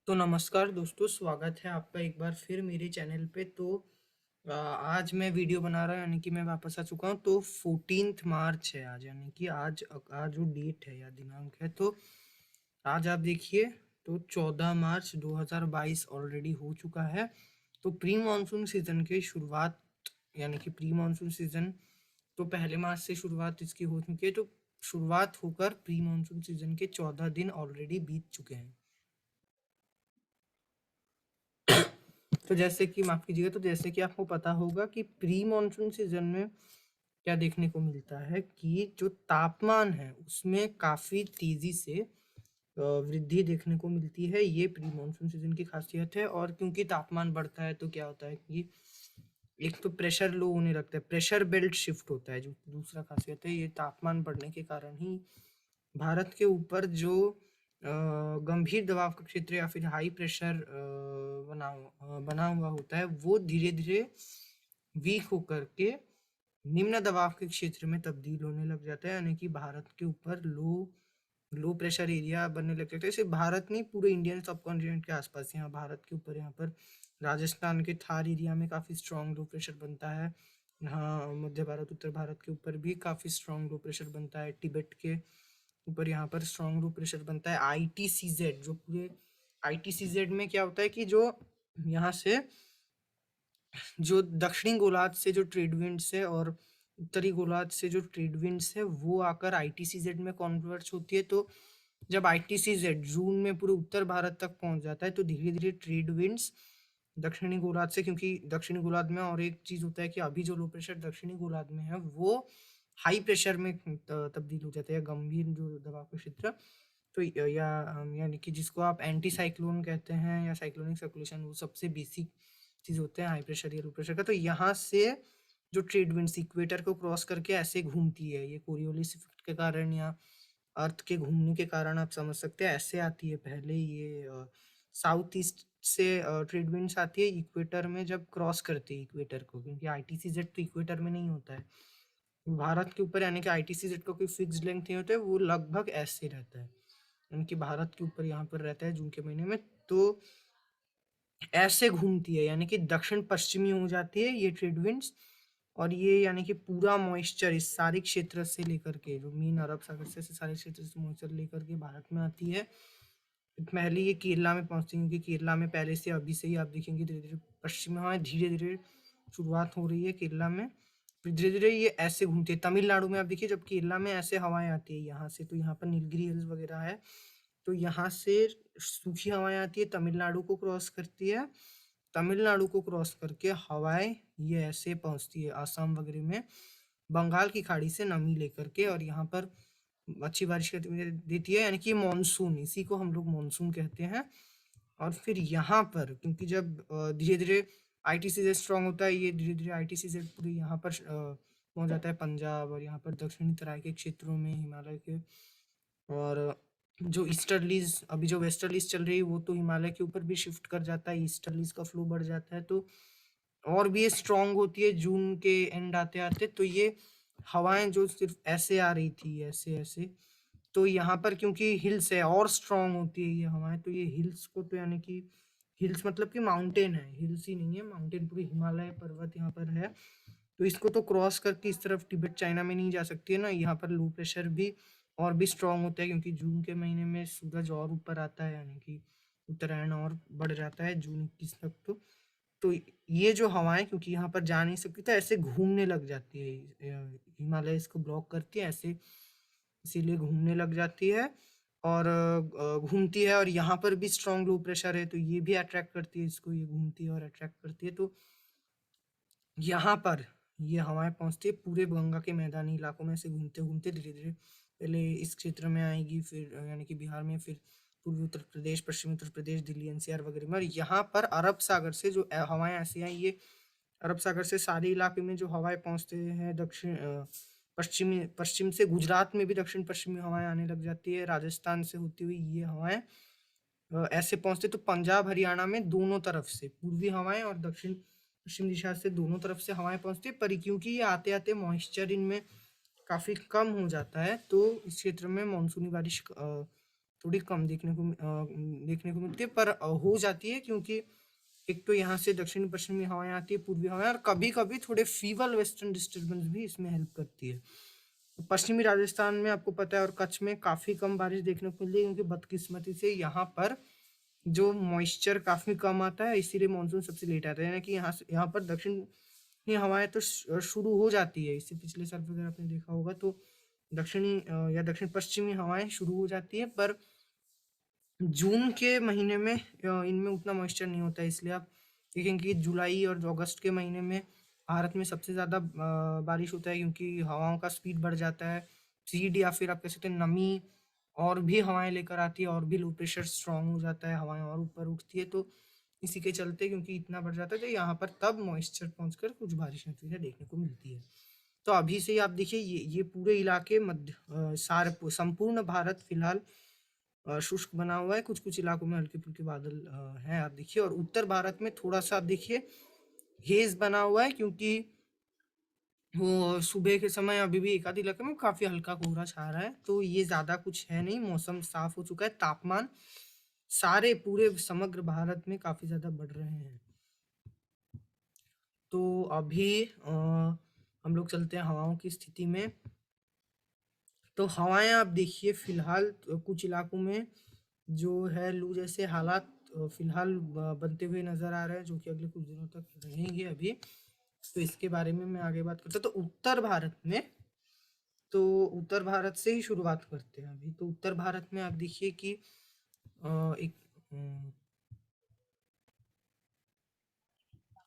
तो नमस्कार दोस्तों, स्वागत है आपका एक बार फिर मेरे चैनल पे। आज मैं वीडियो बना रहा हूँ, यानी कि मैं वापस आ चुका हूँ। तो 14 मार्च है आज, यानी कि आज जो डेट है या दिनांक है, तो आज आप देखिए, तो 14 मार्च 2022 ऑलरेडी हो चुका है। तो प्री मानसून सीजन की शुरुआत, यानी कि प्री मानसून सीजन तो पहले मार्च से शुरुआत इसकी हो चुकी है। तो शुरुआत होकर प्री मानसून सीजन के 14 दिन ऑलरेडी बीत चुके हैं। तो जैसे कि माफ कीजिएगा, तो जैसे कि आपको पता होगा कि प्री मॉनसून सीजन में क्या देखने को मिलता है कि जो तापमान है उसमें काफी तेजी से वृद्धि देखने को मिलती है। ये प्री मॉनसून सीजन की खासियत है। और क्योंकि तापमान बढ़ता है तो क्या होता है कि एक तो प्रेशर लो होने लगता है, प्रेशर बेल्ट शिफ्ट होता है। जो दूसरा खासियत है, ये तापमान बढ़ने के कारण ही भारत के ऊपर जो गंभीर दबाव का क्षेत्र या फिर हाई प्रेशर बना हुआ होता है, वो धीरे धीरे वीक होकर के निम्न दबाव के क्षेत्र में तब्दील होने लग जाता है। यानी कि भारत के ऊपर लो लो प्रेशर एरिया बनने लग जाता है। इसे भारत नहीं, पूरे इंडियन सब कॉन्टिनेंट के आसपास, यहाँ भारत के ऊपर, यहाँ पर राजस्थान के थार एरिया में काफी स्ट्रॉन्ग लो प्रेशर बनता है। यहाँ मध्य भारत, उत्तर भारत के ऊपर भी काफी स्ट्रॉन्ग लो प्रेशर बनता है। तिब्बत के ऊपर यहाँ पर स्ट्रॉन्ग लो प्रेशर बनता है। आईटीसीजेड, जो पूरे आईटीसीजेड में क्या होता है कि जो यहाँ से जो दक्षिणी गोलार्ध से जो ट्रेड विंड्स है और उत्तरी गोलार्ध से जो ट्रेड विंड्स है, वो आकर आईटीसीजेड में कॉन्वर्ट होती है। तो जब आईटीसीजेड जून में पूरे उत्तर भारत तक पहुंच जाता है, तो धीरे धीरे ट्रेड विंड्स दक्षिणी गोलार्ध से, क्योंकि दक्षिणी गोलार्ध में और एक चीज होता है कि अभी जो लो प्रेशर दक्षिणी गोलार्ध में है वो हाई प्रेशर में तब्दील हो जाता है, गंभीर जो दबाव का क्षेत्र। तो यानी कि जिसको आप एंटी साइक्लोन कहते हैं या साइक्लोनिक सर्कुलेशन, वो सबसे बेसिक चीज होते हैं हाई प्रेशर या लो प्रेशर का। तो यहाँ से जो ट्रेड विंड्स इक्वेटर को क्रॉस करके ऐसे घूमती है, ये कोरियोलिस इफेक्ट के कारण या अर्थ के घूमने के कारण आप समझ सकते हैं, ऐसे आती है। पहले ये साउथ ईस्ट से ट्रेड विंड्स आती है इक्वेटर में, जब क्रॉस करती है इक्वेटर को, क्योंकि आईटीसीजेड तो इक्वेटर में नहीं होता है भारत के ऊपर। यानी कि आईटीसीजेड का कोई फिक्स्ड लेंथ नहीं होता है, वो लगभग ऐसे रहता है, यानी कि भारत के ऊपर यहाँ पर रहता है जून के महीने में। तो ऐसे घूमती है, यानी कि दक्षिण पश्चिमी हो जाती है ये ट्रेड विंड्स। और ये यानी कि पूरा मॉइस्चर इस सारे क्षेत्र से लेकर के, जो मीन अरब सागर से सारे क्षेत्र से मॉइस्चर लेकर के भारत में आती है। पहले ये केरला में पहुंचती है, क्योंकि केरला में पहले से अभी से ही आप देखेंगे धीरे धीरे पश्चिमी हवाएं धीरे धीरे शुरुआत हो रही है केरला में। फिर धीरे धीरे ये ऐसे घूमती है तमिलनाडु में। आप देखिए, जब केरला में ऐसे हवाएं आती है यहाँ से, तो यहाँ पर नीलगिरी हिल्स वगैरह है, तो यहाँ से सूखी हवाएं आती है, तमिलनाडु को क्रॉस करती है। तमिलनाडु को क्रॉस करके हवाएं ये ऐसे पहुंचती है आसाम वगैरह में, बंगाल की खाड़ी से नमी लेकर के, और यहाँ पर अच्छी बारिश देती है। यानी कि मानसून, इसी को हम लोग मानसून कहते हैं। और फिर यहाँ पर, क्योंकि जब धीरे धीरे आईटीसीजेड स्ट्रांग होता है, ये धीरे धीरे आईटीसीजेड पूरे यहाँ पर पहुंच जाता है पंजाब और यहाँ पर दक्षिणी तराई के क्षेत्रों में, हिमालय के। और जो ईस्टर्लीज, अभी जो वेस्टर्लीज चल रही है, वो तो हिमालय के ऊपर भी शिफ्ट कर जाता है, ईस्टर्लीज का फ्लो बढ़ जाता है, तो और भी ये स्ट्रांग होती है जून के एंड आते आते। तो ये हवाएं जो सिर्फ ऐसे आ रही थी, ऐसे ऐसे, तो यहाँ पर क्योंकि हिल्स है और स्ट्रांग होती है ये हवाएं, तो ये हिल्स को, तो यानी कि हिल्स मतलब कि माउंटेन है, हिल्स ही नहीं है, माउंटेन, पूरी हिमालय पर्वत यहाँ पर है। तो इसको तो क्रॉस करके इस तरफ तिब्बत चाइना में नहीं जा सकती है ना। यहाँ पर लो प्रेशर भी और भी स्ट्रांग होता है, क्योंकि जून के महीने में सूरज और ऊपर आता है, यानी कि उत्तरायण और बढ़ जाता है जून 21 तक। तो ये जो हवाएं, क्योंकि यहाँ पर जा नहीं सकती, तो ऐसे घूमने लग जाती है, हिमालय इसको ब्लॉक करती है ऐसे, इसीलिए घूमने लग जाती है और घूमती है। और यहाँ पर भी स्ट्रांग लो प्रेशर है, तो ये भी अट्रैक्ट करती है इसको, ये घूमती है और अट्रैक्ट करती है। तो यहाँ पर ये हवाएं पहुंचती है पूरे गंगा के मैदानी इलाकों में से, घूमते घूमते धीरे धीरे पहले इस क्षेत्र में आएगी, फिर यानी कि बिहार में, फिर पूर्वी उत्तर प्रदेश, पश्चिमी उत्तर प्रदेश, दिल्ली एनसीआर वगैरह में। और यहाँ पर अरब सागर से जो हवाएं ऐसी आई, ये अरब सागर से सारे इलाके में जो हवाएं पहुंचते हैं, पश्चिमी पश्चिम से गुजरात में भी दक्षिण पश्चिमी हवाएं आने लग जाती है, राजस्थान से होती हुई ये हवाएं ऐसे पहुंचते, तो पंजाब हरियाणा में दोनों तरफ से पूर्वी हवाएं और दक्षिण पश्चिम दिशा से दोनों तरफ से हवाएं पहुंचती है। पर क्योंकि ये आते आते मॉइस्चर इनमें काफी कम हो जाता है, तो इस क्षेत्र में मानसूनी बारिश थोड़ी कम देखने को मिलती है, पर हो जाती है, क्योंकि एक तो यहाँ से दक्षिणी पश्चिमी हवाएं आती है, पूर्वी हवाएं, और कभी कभी थोड़े फीवल वेस्टर्न डिस्टर्बेंस भी इसमें हेल्प करती है। तो पश्चिमी राजस्थान में आपको पता है और कच्छ में काफी कम बारिश देखने को मिलती है, क्योंकि बदकिस्मती से यहाँ पर जो मॉइस्चर काफी कम आता है, इसीलिए मानसून सबसे लेट आता है। यानी कि यहाँ पर दक्षिणी हवाएं तो शुरू हो जाती है, इससे पिछले साल वगैरह आपने देखा होगा, तो दक्षिणी या दक्षिण पश्चिमी हवाएं शुरू हो जाती है, पर जून के महीने में इनमें उतना मॉइस्चर नहीं होता है, इसलिए आप देखेंगे कि जुलाई और अगस्त के महीने में भारत में सबसे ज़्यादा बारिश होता है, क्योंकि हवाओं का स्पीड बढ़ जाता है, सीड या फिर आप कह सकते हैं नमी और भी हवाएं लेकर आती है, और भी लो प्रेशर स्ट्रांग हो जाता है, हवाएं और ऊपर उठती है, तो इसी के चलते क्योंकि इतना बढ़ जाता है, तो यहाँ पर तब मॉइस्चर पहुंचकर कुछ बारिश नतीजा देखने को मिलती है। तो अभी से ही आप देखिए, ये पूरे इलाके सारे संपूर्ण भारत फिलहाल शुष्क बना हुआ है, कुछ कुछ इलाकों में हल्के फुल्के बादल हैं, आप देखिए, और उत्तर भारत में थोड़ा सा आप देखिए हेज बना हुआ है, क्योंकि वो सुबह के समय अभी भी एक आध इलाके में काफी हल्का कोहरा छा रहा है, तो ये ज्यादा कुछ है नहीं, मौसम साफ हो चुका है, तापमान सारे पूरे समग्र भारत में काफी ज्यादा बढ़ रहे हैं। तो अभी हम लोग चलते हैं हवाओं की स्थिति में। तो हवाएं आप देखिए फिलहाल कुछ इलाकों में जो है लू जैसे हालात फिलहाल बनते हुए नजर आ रहे हैं, जो कि अगले कुछ दिनों तक रहेंगे अभी। तो इसके बारे में मैं आगे बात करता हूँ। तो उत्तर भारत से ही शुरुआत करते हैं अभी। तो उत्तर भारत में आप देखिए कि एक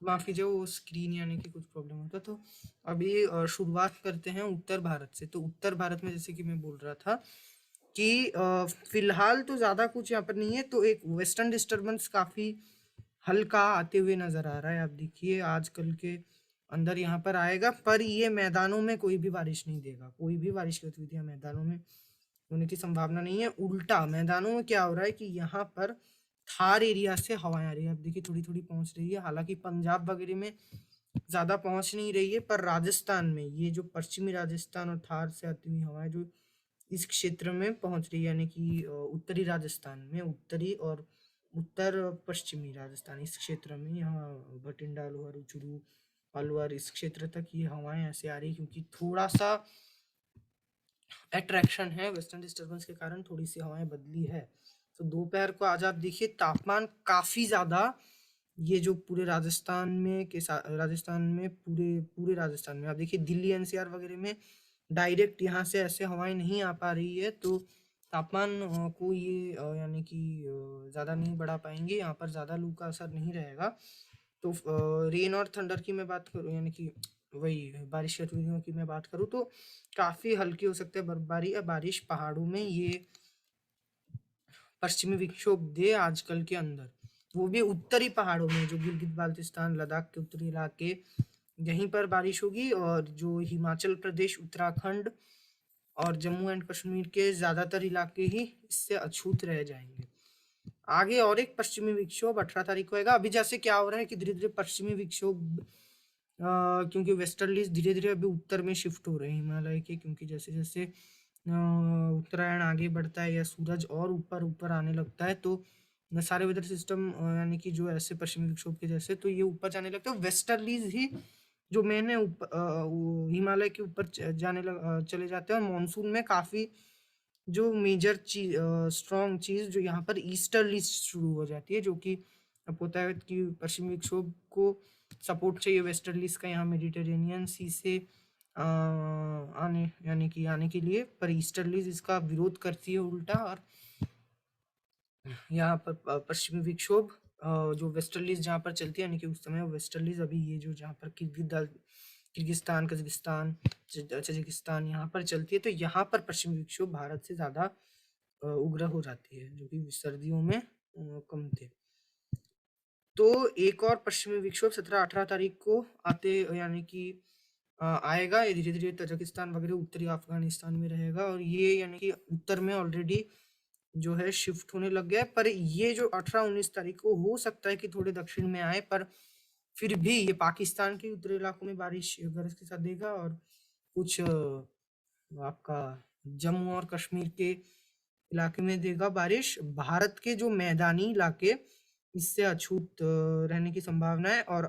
माफ कीजिए, वो स्क्रीन आने की कुछ प्रॉब्लम होता, तो अभी शुरुआत करते हैं उत्तर भारत से। तो उत्तर भारत में जैसे कि मैं बोल रहा था कि फिलहाल तो ज्यादा कुछ यहाँ पर नहीं है, तो एक वेस्टर्न डिस्टरबेंस काफी हल्का आते हुए नजर आ रहा है, आप देखिए आजकल के अंदर यहाँ पर आएगा, पर ये मैदानों में कोई भी बारिश नहीं देगा, कोई भी बारिश की गतिविधियां मैदानों में होने की संभावना नहीं है। उल्टा मैदानों में क्या हो रहा है कि यहाँ पर थार एरिया से हवाएं आ रही है, अब देखिए थोड़ी थोड़ी पहुंच रही है, हालांकि पंजाब वगैरह में ज्यादा पहुंच नहीं रही है, पर राजस्थान में ये जो पश्चिमी राजस्थान और थार से आती हुई हवाएं जो इस क्षेत्र में पहुंच रही है, यानी कि उत्तरी राजस्थान में, उत्तरी और उत्तर पश्चिमी राजस्थान इस क्षेत्र में, यहाँ भटिंडा, अलवर, उचुरू, अलवर इस क्षेत्र तक ये हवाएं ऐसे आ रही, क्योंकि थोड़ा सा अट्रैक्शन है वेस्टर्न डिस्टर्बेंस के कारण, थोड़ी सी हवाएं बदली है। तो दोपहर को आज आप देखिए तापमान काफी ज्यादा, ये जो पूरे राजस्थान में राजस्थान में पूरे पूरे राजस्थान में आप देखिए दिल्ली एनसीआर वगैरह में डायरेक्ट यहाँ से ऐसे हवाएं नहीं आ पा रही है, तो तापमान को ये यानी कि ज्यादा नहीं बढ़ा पाएंगे, यहाँ पर ज्यादा लू का असर नहीं रहेगा। तो रेन और थंडर की मैं बात करूँ, यानी कि वही बारिश गतिविधियों की मैं बात करूँ, तो काफी हल्की हो सकती है बर्फबारी या बारिश पहाड़ों में, ये पश्चिमी विक्षोभ दे आजकल के अंदर, वो भी उत्तरी पहाड़ों में, जो गिलगित बाल्टिस्तान लद्दाख के उत्तरी इलाके, यहीं पर बारिश होगी, और जो हिमाचल प्रदेश, उत्तराखंड और जम्मू एंड कश्मीर के ज्यादातर इलाके ही इससे अछूत रह जाएंगे। आगे और एक पश्चिमी विक्षोभ 18 तारीख को आएगा। अभी जैसे क्या हो रहा है कि धीरे धीरे पश्चिमी विक्षोभ क्योंकि वेस्टर्लीज धीरे धीरे अभी उत्तर में शिफ्ट हो रहे हैं हिमालय के, क्योंकि जैसे जैसे उत्तरायण आगे बढ़ता है या सूरज और ऊपर ऊपर आने लगता है, तो सारे वेदर सिस्टम यानी कि जो ऐसे पश्चिमी विक्षोभ के जैसे, तो ये ऊपर जाने लगता है, वेस्टर्लीज ही जो मेन है हिमालय के ऊपर चले जाते हैं, और मानसून में काफी जो मेजर चीज स्ट्रॉन्ग चीज जो यहाँ पर ईस्टर्ली शुरू हो जाती है, जो कि अब होता है कि पश्चिमी विक्षोभ को सपोर्ट चाहिए वेस्टर्लीज का यहाँ मेडिटेरेनियन सी से आने, यानी कि आने के लिए, पर ईस्टर्लीज इसका विरोध करती है उल्टा, और यहाँ पर पश्चिमी विक्षोभ जो वेस्टर्लीज जहाँ पर चलती है, यानी कि उस समय वेस्टर्लीज अभी ये जो जहाँ पर किर्गिस्तान, कजाकिस्तान, तजाकिस्तान यहाँ पर चलती है, तो यहाँ पर पश्चिमी विक्षोभ भारत से ज्यादा उग्र हो जाती है, जो कि सर्दियों में कम थे। तो एक और पश्चिमी विक्षोभ 17-18 तारीख को आते, यानी कि आएगा, ये धीरे धीरे तजाकिस्तान वगैरह उत्तरी अफगानिस्तान में रहेगा, और ये यानी कि उत्तर में ऑलरेडी जो है शिफ्ट होने लग गया है, पर ये जो 18-19 तारीख को हो सकता है कि थोड़े दक्षिण में आए, पर फिर भी ये पाकिस्तान के उत्तरी इलाकों में बारिश गरज के साथ देगा, और कुछ आपका जम्मू और कश्मीर के इलाके में देगा बारिश। भारत के जो मैदानी इलाके इससे अछूत रहने की संभावना है। और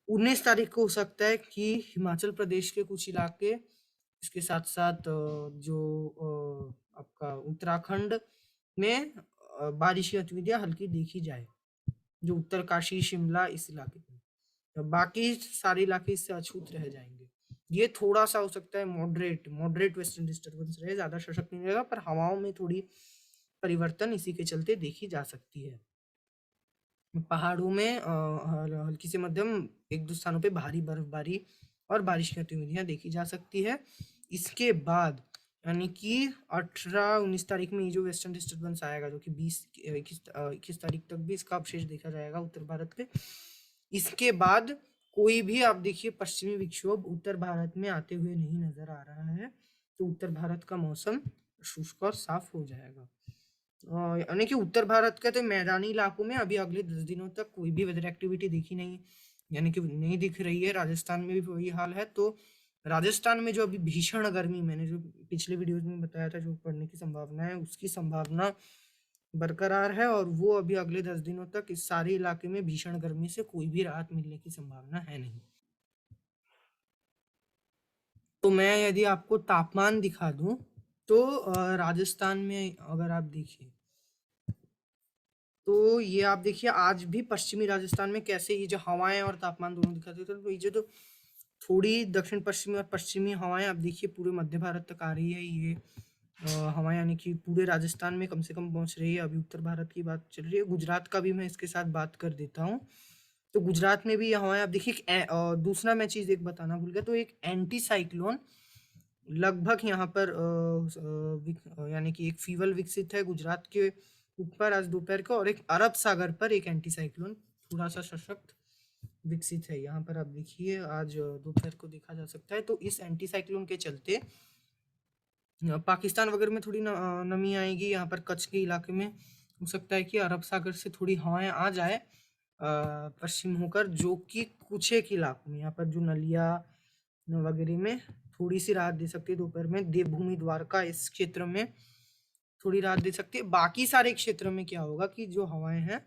19 तारीख को हो सकता है कि हिमाचल प्रदेश के कुछ इलाके, इसके साथ साथ जो आपका उत्तराखंड में बारिश की गतिविधियां हल्की देखी जाए, जो उत्तरकाशी शिमला इस इलाके में। बाकी सारे इलाके इससे अछूत रह जाएंगे। ये थोड़ा सा हो सकता है मॉडरेट वेस्टर्न डिस्टर्बेंस रहे, ज्यादा सशक्त नहीं रहेगा, पर हवाओं में थोड़ी परिवर्तन इसी के चलते देखी जा सकती है। पहाड़ों में हल्की से मध्यम एक दो स्थानों पे भारी बर्फबारी और बारिश की गतिविधियां देखी जा सकती है। इसके बाद यानी कि 18-19 तारीख में ये जो वेस्टर्न डिस्टर्बेंस आएगा, जो कि 21 तारीख तक भी इसका अवशेष देखा जाएगा उत्तर भारत पे। इसके बाद कोई भी आप देखिए पश्चिमी विक्षोभ उत्तर भारत में आते हुए नहीं नजर आ रहा है, तो उत्तर भारत का मौसम शुष्क और साफ हो जाएगा। यानी कि उत्तर भारत के तो मैदानी इलाकों में अभी अगले 10 दिनों तक कोई भी वेदर एक्टिविटी दिखी नहीं, यानी कि नहीं दिख रही है। राजस्थान में भी वही हाल है। तो राजस्थान में जो अभी भीषण गर्मी, मैंने जो पिछले वीडियोज में बताया था, जो पड़ने की संभावना है, उसकी संभावना बरकरार है। और वो अभी अगले 10 दिनों तक इस सारे इलाके में भीषण गर्मी से कोई भी राहत मिलने की संभावना है नहीं। तो मैं यदि आपको तापमान दिखा दूं तो राजस्थान में अगर आप देखिए तो ये आप देखिए आज भी पश्चिमी राजस्थान में कैसे ये जो हवाएं और तापमान दोनों दिखाते थे, तो ये जो तो थोड़ी दक्षिण पश्चिमी और पश्चिमी हवाएं आप देखिए पूरे मध्य भारत तक आ रही है। ये हवाएं यानी कि पूरे राजस्थान में कम से कम पहुंच रही है। अभी उत्तर भारत की बात चल रही है, गुजरात का भी मैं इसके साथ बात कर देता हूँ। तो गुजरात में भी ये हवाएं आप देखिए। दूसरा मैं चीज एक बताना भूल गया, तो एक एंटी साइक्लोन लगभग यहाँ पर यानी कि एक फीवल विकसित है गुजरात के ऊपर आज दोपहर को, और एक अरब सागर पर एक एंटी साइक्लोन थोड़ा सा सशक्त विकसित है। यहाँ पर आप देखिए आज दोपहर को देखा जा सकता है। तो इस एंटी साइक्लोन के चलते पाकिस्तान वगैरह में थोड़ी नमी आएगी। यहाँ पर कच्छ के इलाके में हो सकता है कि अरब सागर से थोड़ी हवाएं आ जाए पश्चिम होकर, जो कि कुछ एक इलाकों में, यहाँ पर जो नलिया वगैरह में थोड़ी सी राहत दे सकती है दोपहर में। देवभूमि द्वारका इस क्षेत्र में थोड़ी राहत दे सकती है। बाकी सारे क्षेत्र में क्या होगा कि जो हवाएं हैं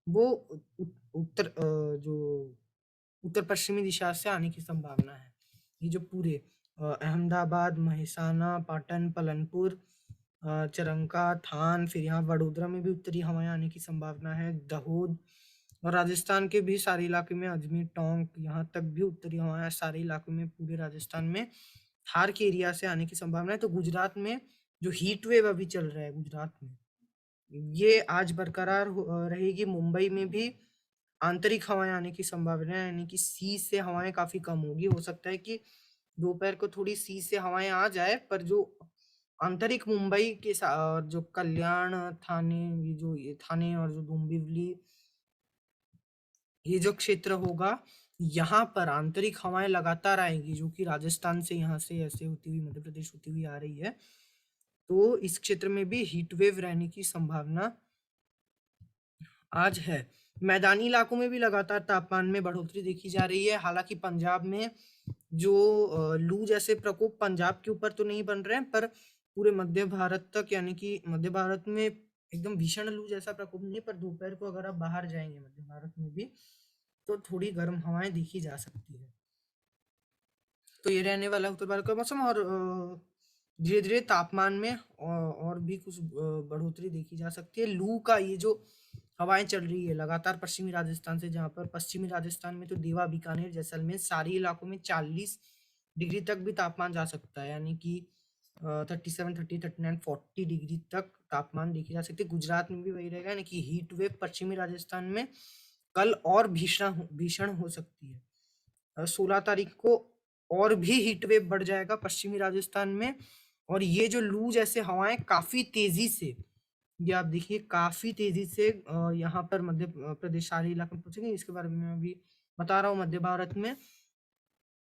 वो उत्तर जो उत्तर पश्चिमी दिशा से आने की संभावना है। ये जो पूरे अहमदाबाद, महेसाना, पाटन, पलनपुर, चरंका, थान, फिर यहाँ वडोदरा में भी उत्तरी हवाएं आने की संभावना है। दाहोद और राजस्थान के भी सारे इलाके में, अजमेर, टोंक, यहाँ तक भी उत्तरी हवाएं सारे इलाकों में पूरे राजस्थान में थार के एरिया से आने की संभावना है। तो गुजरात में जो हीट वेव अभी चल रहा है गुजरात में, ये आज बरकरार रहेगी। मुंबई में भी आंतरिक हवाएं आने की संभावना है, यानी कि सी से हवाएं काफी कम होगी। हो सकता है कि दोपहर को थोड़ी सी से हवाएं आ जाए, पर जो आंतरिक मुंबई के और जो कल्याण, थाने, ये थाने और जो डोंबिवली, ये जो क्षेत्र होगा, यहाँ पर आंतरिक हवाएं लगातार आएंगी, जो कि राजस्थान से यहाँ से ऐसे होती हुई मध्य प्रदेश होती हुई आ रही है। तो इस क्षेत्र में भी हीट वेव रहने की संभावना आज है। मैदानी इलाकों में भी लगातार तापमान में बढ़ोतरी देखी जा रही है। हालांकि पंजाब में जो लू जैसे प्रकोप पंजाब के ऊपर तो नहीं बन रहे हैं, पर पूरे मध्य भारत तक, यानी कि मध्य भारत में एकदम भीषण लू जैसा प्रकोप नहीं, पर दोपहर को अगर आप बाहर जाएंगे मध्य भारत में भी तो थोड़ी गर्म हवाएं देखी जा सकती है। तो ये रहने वाला उत्तर भारत का मौसम। और धीरे धीरे तापमान में और भी कुछ बढ़ोतरी देखी जा सकती है। लू का ये जो हवाएं चल रही है लगातार पश्चिमी राजस्थान से, जहाँ पर पश्चिमी राजस्थान में तो देवा, बीकानेर, जैसलमेर सारे इलाकों में 40 डिग्री तक भी तापमान जा सकता है, यानी कि 37, 30, 39, 40 डिग्री तक तापमान देखी जा सकती है। गुजरात में भी वही रहेगा, यानी कि हीट वेव पश्चिमी राजस्थान में कल और भीषण हो सकती है। 16 तारीख को और भी हीट वेव बढ़ जाएगा पश्चिमी राजस्थान में। और ये जो लू जैसे हवाएं काफी तेजी से, ये आप देखिए काफी तेजी से यहाँ पर मध्य प्रदेश सारे इलाके में पहुंचेंगे। इसके बारे में मैं अभी बता रहा हूँ मध्य भारत में।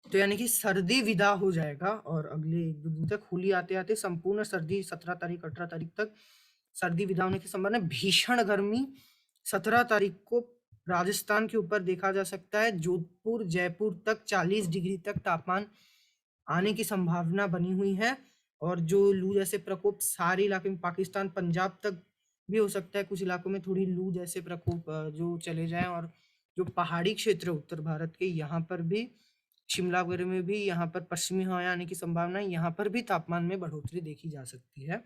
तो यानी कि सर्दी विदा हो जाएगा, और अगले 1-2 दिन तक होली आते आते संपूर्ण सर्दी 17 तारीख 18 तारीख तक सर्दी विदा होने की संभावना। भीषण गर्मी 17 तारीख को राजस्थान के ऊपर देखा जा सकता है। जोधपुर, जयपुर तक 40 डिग्री तक तापमान आने की संभावना बनी हुई है। और जो लू जैसे प्रकोप सारे इलाके में, पाकिस्तान पंजाब तक भी हो सकता है, कुछ इलाकों में थोड़ी लू जैसे प्रकोप जो चले जाएं। और जो पहाड़ी क्षेत्र उत्तर भारत के, यहाँ पर भी शिमला वगैरह में भी यहाँ पर पश्चिमी हवाएं आने की संभावना है, यहाँ पर भी तापमान में बढ़ोतरी देखी जा सकती है।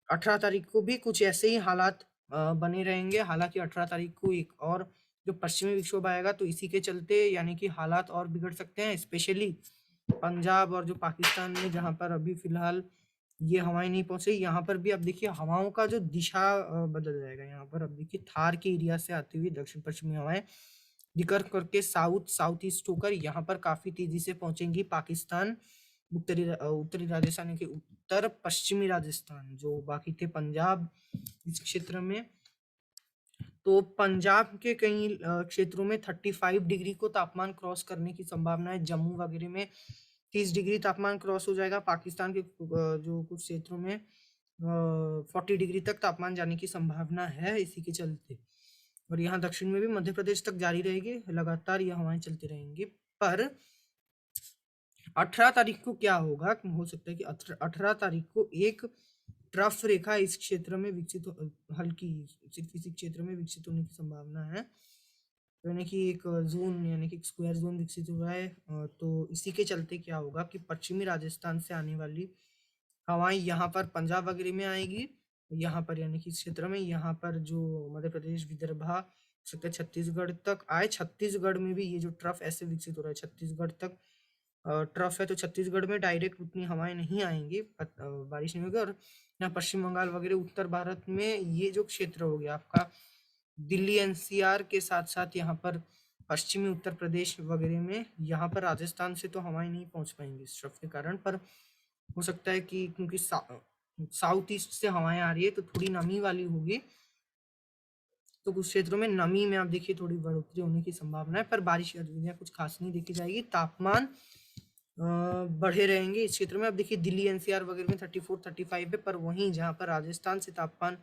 18 तारीख को भी कुछ ऐसे ही हालात बने रहेंगे। हालांकि 18 तारीख को एक और जो पश्चिमी विक्षोभ आएगा, तो इसी के चलते यानी कि हालात और बिगड़ सकते हैं, स्पेशली पंजाब और जो पाकिस्तान में, जहां पर अभी फिलहाल ये हवाएं नहीं पहुंचे। यहाँ पर भी अब देखिए हवाओं का जो दिशा बदल जाएगा। यहाँ पर अब देखिए थार के एरिया से आती हुई दक्षिण पश्चिमी हवाएं निकल करके साउथ ईस्ट होकर यहाँ पर काफी तेजी से पहुंचेंगी पाकिस्तान, उत्तरी राजस्थान के उत्तर पश्चिमी राजस्थान जो बाकी थे पंजाब इस क्षेत्र में। तो पंजाब के कई क्षेत्रों में 35 डिग्री को तापमान क्रॉस करने की संभावना है। जम्मू वगैरह में 30 डिग्री तापमान क्रॉस हो जाएगा। पाकिस्तान के जो कुछ क्षेत्रों में 40 डिग्री तक तापमान जाने की संभावना है इसी के चलते। और यहाँ दक्षिण में भी मध्य प्रदेश तक जारी रहेगी, लगातार ये हवाएं चलती रहेंगी। पर 18 तारीख को क्या होगा, हो सकता है कि 18 तारीख को एक ट्रफ रेखा इस क्षेत्र में विकसित हल्की सिर्फ इसी क्षेत्र में विकसित होने की संभावना है। यानी कि एक जोन, यानी कि स्क्वायर जोन विकसित हुआ है। तो इसी के चलते क्या होगा कि पश्चिमी राजस्थान से आने वाली हवाएं यहाँ पर पंजाब वगैरह में आएगी, यहाँ पर यानी कि इस क्षेत्र में, यहाँ पर जो मध्य प्रदेश विदर्भा छत्तीसगढ़ तक आए। छत्तीसगढ़ में भी ये जो ट्रफ ऐसे विकसित हो रहा है, छत्तीसगढ़ तक ट्रफ है, तो छत्तीसगढ़ में डायरेक्ट उतनी हवाएं नहीं आएंगी, बारिश नहीं होगी। और यहाँ पश्चिम बंगाल वगैरह उत्तर भारत में ये जो क्षेत्र हो गया आपका दिल्ली एनसीआर के साथ साथ यहाँ पर पश्चिमी उत्तर प्रदेश वगैरह में, यहाँ पर राजस्थान से तो हवाएं नहीं पहुंच पाएंगी इस ट्रफ के कारण। पर हो सकता है कि क्योंकि साउथ ईस्ट से हवाएं आ रही है तो थोड़ी नमी वाली होगी, तो कुछ क्षेत्रों में नमी में आप देखिए थोड़ी बढ़ोतरी होने की संभावना है। पर बारिश की गतिविधियां कुछ खास नहीं देखी जाएगी। तापमान बढ़े रहेंगे इस क्षेत्र में। अब देखिए दिल्ली एनसीआर वगैरह में 34-35 है, पर वहीं जहाँ पर राजस्थान से तापमान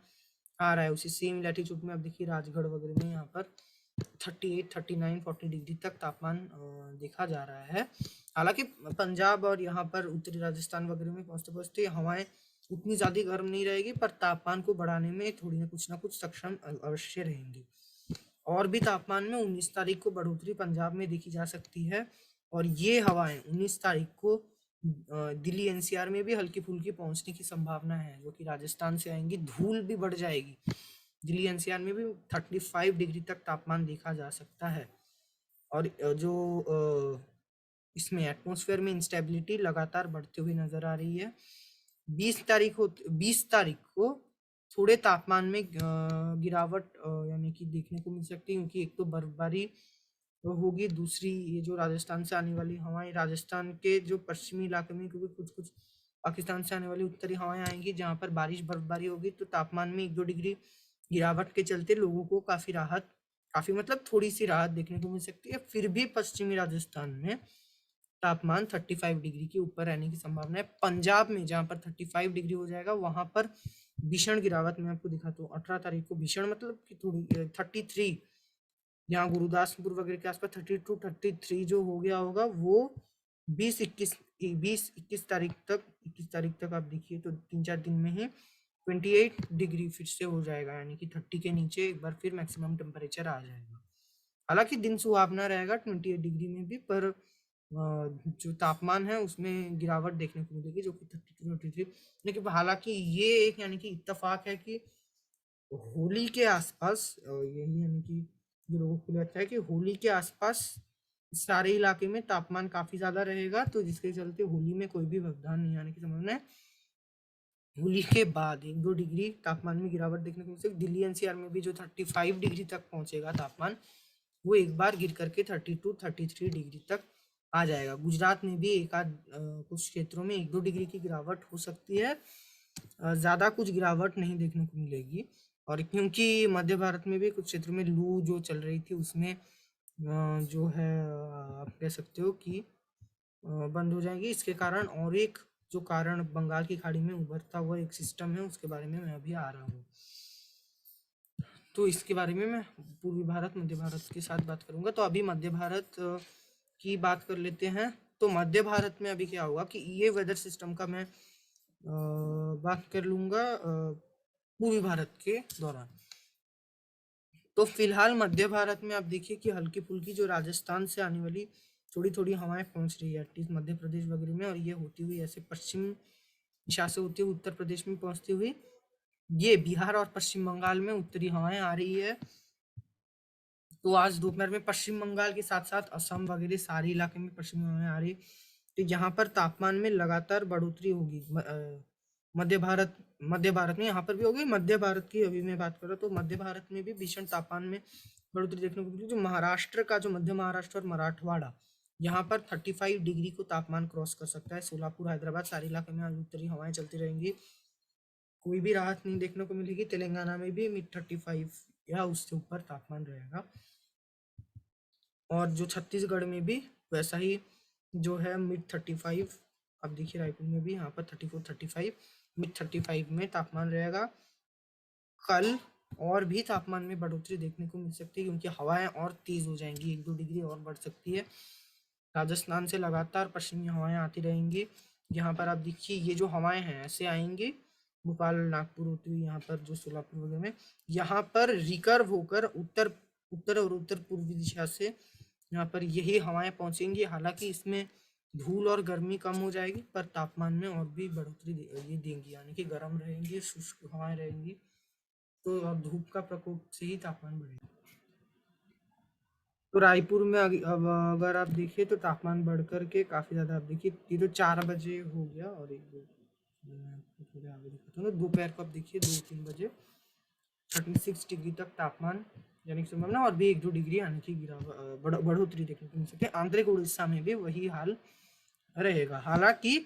आ रहा है उसी सेम लैटिट्यूड में, अब देखिए राजगढ़ वगैरह में यहाँ पर 38, 39, 40 डिग्री तक तापमान देखा जा रहा है। हालांकि पंजाब और यहाँ पर उत्तरी राजस्थान वगैरह में पहुंचते पहुंचते हवाएं उतनी ज्यादा गर्म नहीं रहेगी, पर तापमान को बढ़ाने में थोड़ी ना कुछ सक्षम अवश्य रहेंगी। और भी तापमान में 19 तारीख को बढ़ोतरी पंजाब में देखी जा सकती है। और ये हवाएं 19 तारीख को दिल्ली एनसीआर में भी हल्की फुल्की पहुंचने की संभावना है, जो कि राजस्थान से आएंगी। धूल भी बढ़ जाएगी, दिल्ली एनसीआर में भी 35 डिग्री तक तापमान देखा जा सकता है। और जो इसमें एटमॉस्फेयर में इंस्टेबिलिटी लगातार बढ़ती हुई नजर आ रही है। 20 तारीख को थोड़े तापमान में गिरावट यानी कि देखने को मिल सकती है, क्योंकि एक तो बर्फबारी होगी, दूसरी ये जो राजस्थान से आने वाली हवाएं, राजस्थान के जो पश्चिमी इलाके में, क्योंकि कुछ पाकिस्तान से आने वाली उत्तरी हवाएं आएंगी जहां पर बारिश बर्फबारी होगी, तो तापमान में 1-2 डिग्री गिरावट के चलते लोगों को काफी मतलब थोड़ी सी राहत देखने को मिल सकती है। फिर भी पश्चिमी राजस्थान में तापमान 35 डिग्री के ऊपर रहने की संभावना है। पंजाब में जहां पर 35 डिग्री हो जाएगा, वहां पर भीषण गिरावट मैं आपको दिखाता हूँ। 18 तारीख को भीषण मतलब कि थोड़ी 33, यहाँ गुरुदासपुर वगैरह के आसपास 32-33 जो हो गया होगा, वो 20-21 तारीख तक आप देखिए तो 3-4 दिन में ही 28 डिग्री फिर से हो जाएगा, यानी कि 30 के नीचे एक बार फिर मैक्सिमम टेम्परेचर आ जाएगा। हालांकि दिन सुहावना रहेगा 28 डिग्री में भी, पर जो तापमान है उसमें गिरावट देखने को मिलेगी, जो कि 32-33। लेकिन हालांकि ये एक यानी कि इत्तेफाक है कि होली के आसपास यही यानी कि जो लोगों को लगता है कि होली के आसपास सारे इलाके में तापमान काफी ज्यादा रहेगा, तो जिसके चलते होली में कोई भी व्यवधान नहीं आने की संभावना है। होली के बाद 1-2 डिग्री तापमान में गिरावट देखने को मिल सकती है। दिल्ली एनसीआर में भी जो 35 डिग्री तक पहुंचेगा तापमान, वो एक बार गिर करके 32-33 डिग्री तक आ जाएगा। गुजरात में भी एक आध कुछ क्षेत्रों में 1-2 डिग्री की गिरावट हो सकती है, ज्यादा कुछ गिरावट नहीं देखने को मिलेगी। और क्योंकि मध्य भारत में भी कुछ क्षेत्रों में लू जो चल रही थी, उसमें जो है आप कह सकते हो कि बंद हो जाएगी। इसके कारण और एक जो कारण बंगाल की खाड़ी में उभरता हुआ एक सिस्टम है, उसके बारे में मैं अभी आ रहा हूँ। तो इसके बारे में मैं पूर्वी भारत मध्य भारत के साथ बात करूंगा। तो अभी मध्य भारत की बात कर लेते हैं। तो मध्य भारत में अभी क्या होगा कि ये वेदर सिस्टम का मैं बात कर लूंगा पूर्वी भारत के दौरान। तो फिलहाल मध्य भारत में आप देखिए कि हल्की फुल्की जो राजस्थान से आने वाली थोड़ी थोड़ी हवाएं पहुंच रही है एटलीस्ट मध्य प्रदेश वगैरह में, और ये होती हुई ऐसे पश्चिम दिशा से होती हुई उत्तर प्रदेश में पहुंचती हुई ये बिहार और पश्चिम बंगाल में उत्तरी हवाएं आ रही है। तो आज दोपहर में पश्चिम बंगाल के साथ साथ असम वगैरह सारे इलाके में पश्चिमी हवाएं आ रही। तो यहाँ पर तापमान में लगातार बढ़ोतरी होगी। मध्य भारत में यहाँ पर भी होगी। मध्य भारत की अभी मैं बात करूँ तो मध्य भारत में भी भीषण तापमान में बढ़ोतरी देखने को मिली। जो महाराष्ट्र का जो मध्य महाराष्ट्र और मराठवाड़ा यहाँ पर 35 डिग्री को तापमान क्रॉस कर सकता है। सोलापुर हैदराबाद सारे इलाके में आज उत्तरी हवाएं चलती रहेंगी, कोई भी राहत नहीं देखने को मिलेगी। तेलंगाना में भी मिड 35 या उससे ऊपर तापमान रहेगा, और जो छत्तीसगढ़ में भी वैसा ही जो है मिड 35। अब देखिए रायपुर में भी यहाँ पर 34 35 मिड 35 में तापमान रहेगा। कल और भी तापमान में बढ़ोतरी देखने को मिल सकती है क्योंकि हवाएं और तेज हो जाएंगी, 1-2 डिग्री और बढ़ सकती है। राजस्थान से लगातार पश्चिमी हवाएं आती रहेंगी। यहाँ पर आप देखिए ये जो हवाएं हैं ऐसे आएंगी भोपाल नागपुर होती हुई यहाँ पर जो सोलापुर वगैरह में, यहाँ पर रिकर्व होकर उत्तर उत्तर और उत्तर पूर्वी दिशा से यहाँ पर यही हवाएं पहुंचेंगी। हालांकि इसमें धूल और गर्मी कम हो जाएगी पर तापमान में और भी बढ़ोतरी ये देंगी, यानी कि गर्म रहेंगी, शुष्क हवाएं रहेंगी। तो और धूप का प्रकोप से ही तापमान बढ़ेगा। तो रायपुर में अब अगर आप देखिए तो तापमान बढ़कर के काफी ज्यादा, आप देखिए ये तो 4 बजे हो गया, और एक दो मैं आपको थोड़े आगे दिखाता हूँ। दोपहर को आप देखिए 2-3 बजे 36 डिग्री तक तापमान यानी कि संभावना और भी 1-2 डिग्री आने की बढ़ोतरी देखने को मिल सकती है। आंतरिक उड़ीसा में भी वही हाल रहेगा। हालांकि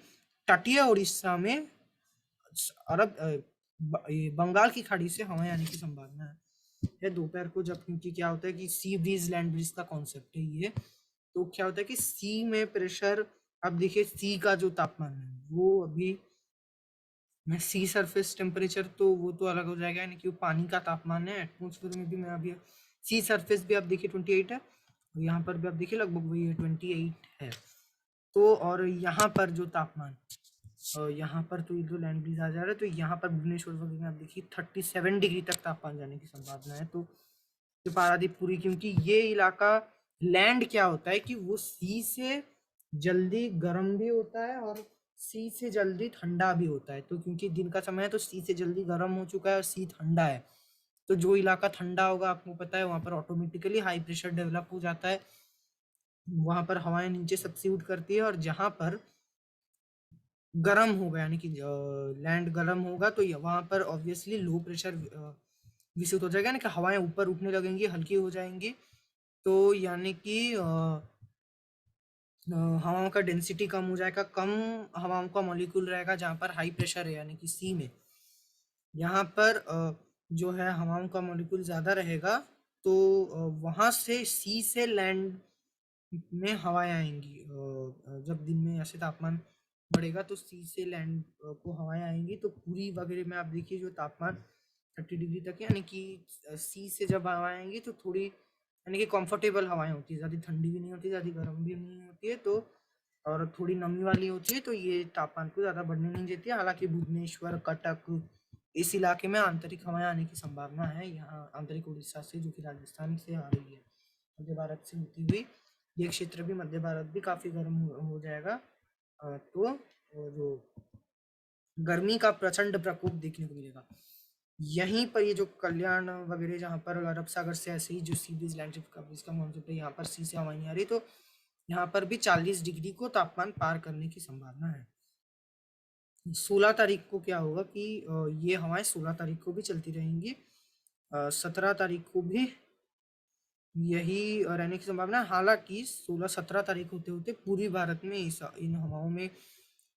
तटीय उड़ीसा में अरब बंगाल की खाड़ी से हवाएं आने की संभावना है दोपहर को, जब क्योंकि क्या होता है कि सी ब्रीज लैंड ब्रीज का कॉन्सेप्ट है ये। तो क्या होता है कि सी में प्रेशर, अब देखिए सी का जो तापमान है वो अभी मैं सी सरफेस टेम्परेचर तो वो तो अलग हो जाएगा, यानी कि पानी का तापमान है। एटमोसफेयर में भी मैं अभी सी सरफेस भी आप देखिए 28 है, यहाँ पर भी आप देखिए लगभग वही 28 है। तो और यहाँ पर जो तापमान यहाँ पर तो ये जो लैंड ब्रीज आ जा रहा है, तो यहाँ पर भुवनेश्वर वगैरह में आप देखिए 37 डिग्री तक तापमान जाने की संभावना है। तो पारादीप पूरी, क्योंकि ये इलाका लैंड क्या होता है कि वो सी से जल्दी गर्म भी होता है और सी से जल्दी ठंडा भी होता है। तो क्योंकि दिन का समय है तो सी से जल्दी गर्म हो चुका है और सी ठंडा है, तो जो इलाका ठंडा होगा आपको पता है वहां पर ऑटोमेटिकली हाई प्रेशर डेवलप हो जाता है, वहां पर हवाएं नीचे सब्सिट्यूट करती है। और जहां पर गर्म होगा यानी कि लैंड गर्म होगा तो वहां पर ऑब्वियसली लो प्रेशर विकसित हो जाएगा, यानी कि हवाएं ऊपर उठने लगेंगी, हल्की हो जाएंगी। तो यानी कि हवाओं का डेंसिटी कम हो जाएगा, कम हवाओं का मॉलिक्यूल रहेगा जहाँ पर हाई प्रेशर है यानी कि सी में। यहाँ पर जो है हवाओं का मॉलिक्यूल ज़्यादा रहेगा, तो वहाँ से सी से लैंड में हवाएं आएंगी। जब दिन में ऐसे तापमान बढ़ेगा तो सी से लैंड को हवाएं आएंगी। तो पूरी वगैरह में आप देखिए जो तापमान 30 डिग्री तक है, यानी कि सी से जब हवाएं आएंगी तो थोड़ी यानी कि कंफर्टेबल हवाएं होती है, ज़्यादा ठंडी भी नहीं होती, ज़्यादा गर्म भी नहीं होती है। तो और थोड़ी नमी वाली होती है, तो ये तापमान को ज़्यादा बढ़ने नहीं देती है। हालांकि भुवनेश्वर, कटक इस इलाके में आंतरिक हवाएं आने की संभावना है, यहाँ आंतरिक उड़ीसा से जो कि राजस्थान से आ रही है मध्य भारत से होती हुई। ये क्षेत्र भी मध्य भारत भी काफ़ी गर्म हो जाएगा। तो जो गर्मी का प्रचंड प्रकोप देखने को मिलेगा। यहीं पर ये जो कल्याण वगैरह जहाँ पर अरब सागर से ऐसे ही जो सी ब्रीज लैंडशिप का इसका कॉन्सेप्ट है, यहाँ पर सी से हवाएं आ रही, तो यहाँ पर भी 40 डिग्री को तापमान पार करने की संभावना है। 16 तारीख को क्या होगा कि ये हवाएं 16 तारीख को भी चलती रहेंगी, 17 तारीख को भी यही रहने की संभावना है। हालांकि 16-17 तारीख होते होते पूर्वी भारत में इन हवाओं में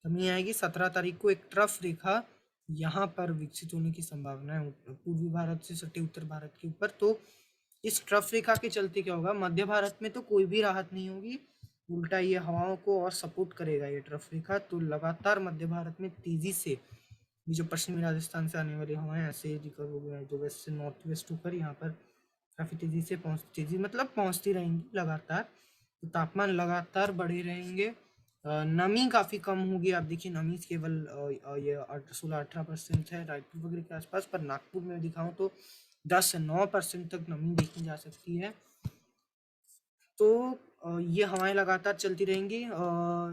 कमी आएगी। 17 तारीख को एक ट्रफ रेखा यहाँ पर विकसित होने की संभावना है पूर्वी भारत से सटे उत्तर भारत के ऊपर। तो इस ट्रफ रेखा के चलते क्या होगा, मध्य भारत में तो कोई भी राहत नहीं होगी, उल्टा ये हवाओं को और सपोर्ट करेगा ये ट्रफ रेखा। तो लगातार मध्य भारत में तेजी से ये जो पश्चिमी राजस्थान से आने वाली हवाएं ऐसे रिकवर हो गया है, जो वेस्ट से नॉर्थ वेस्ट होकर यहाँ पर काफ़ी तेज़ी से पहुँचती रहेंगी लगातार। तो तापमान लगातार बढ़े रहेंगे नमी काफ़ी कम होगी। आप देखिए नमी केवल ये 16-18% है रायपुर वगैरह के आसपास, पर नागपुर में दिखाऊं तो 10 से 9% तक नमी देखी जा सकती है। तो ये हवाएं लगातार चलती रहेंगी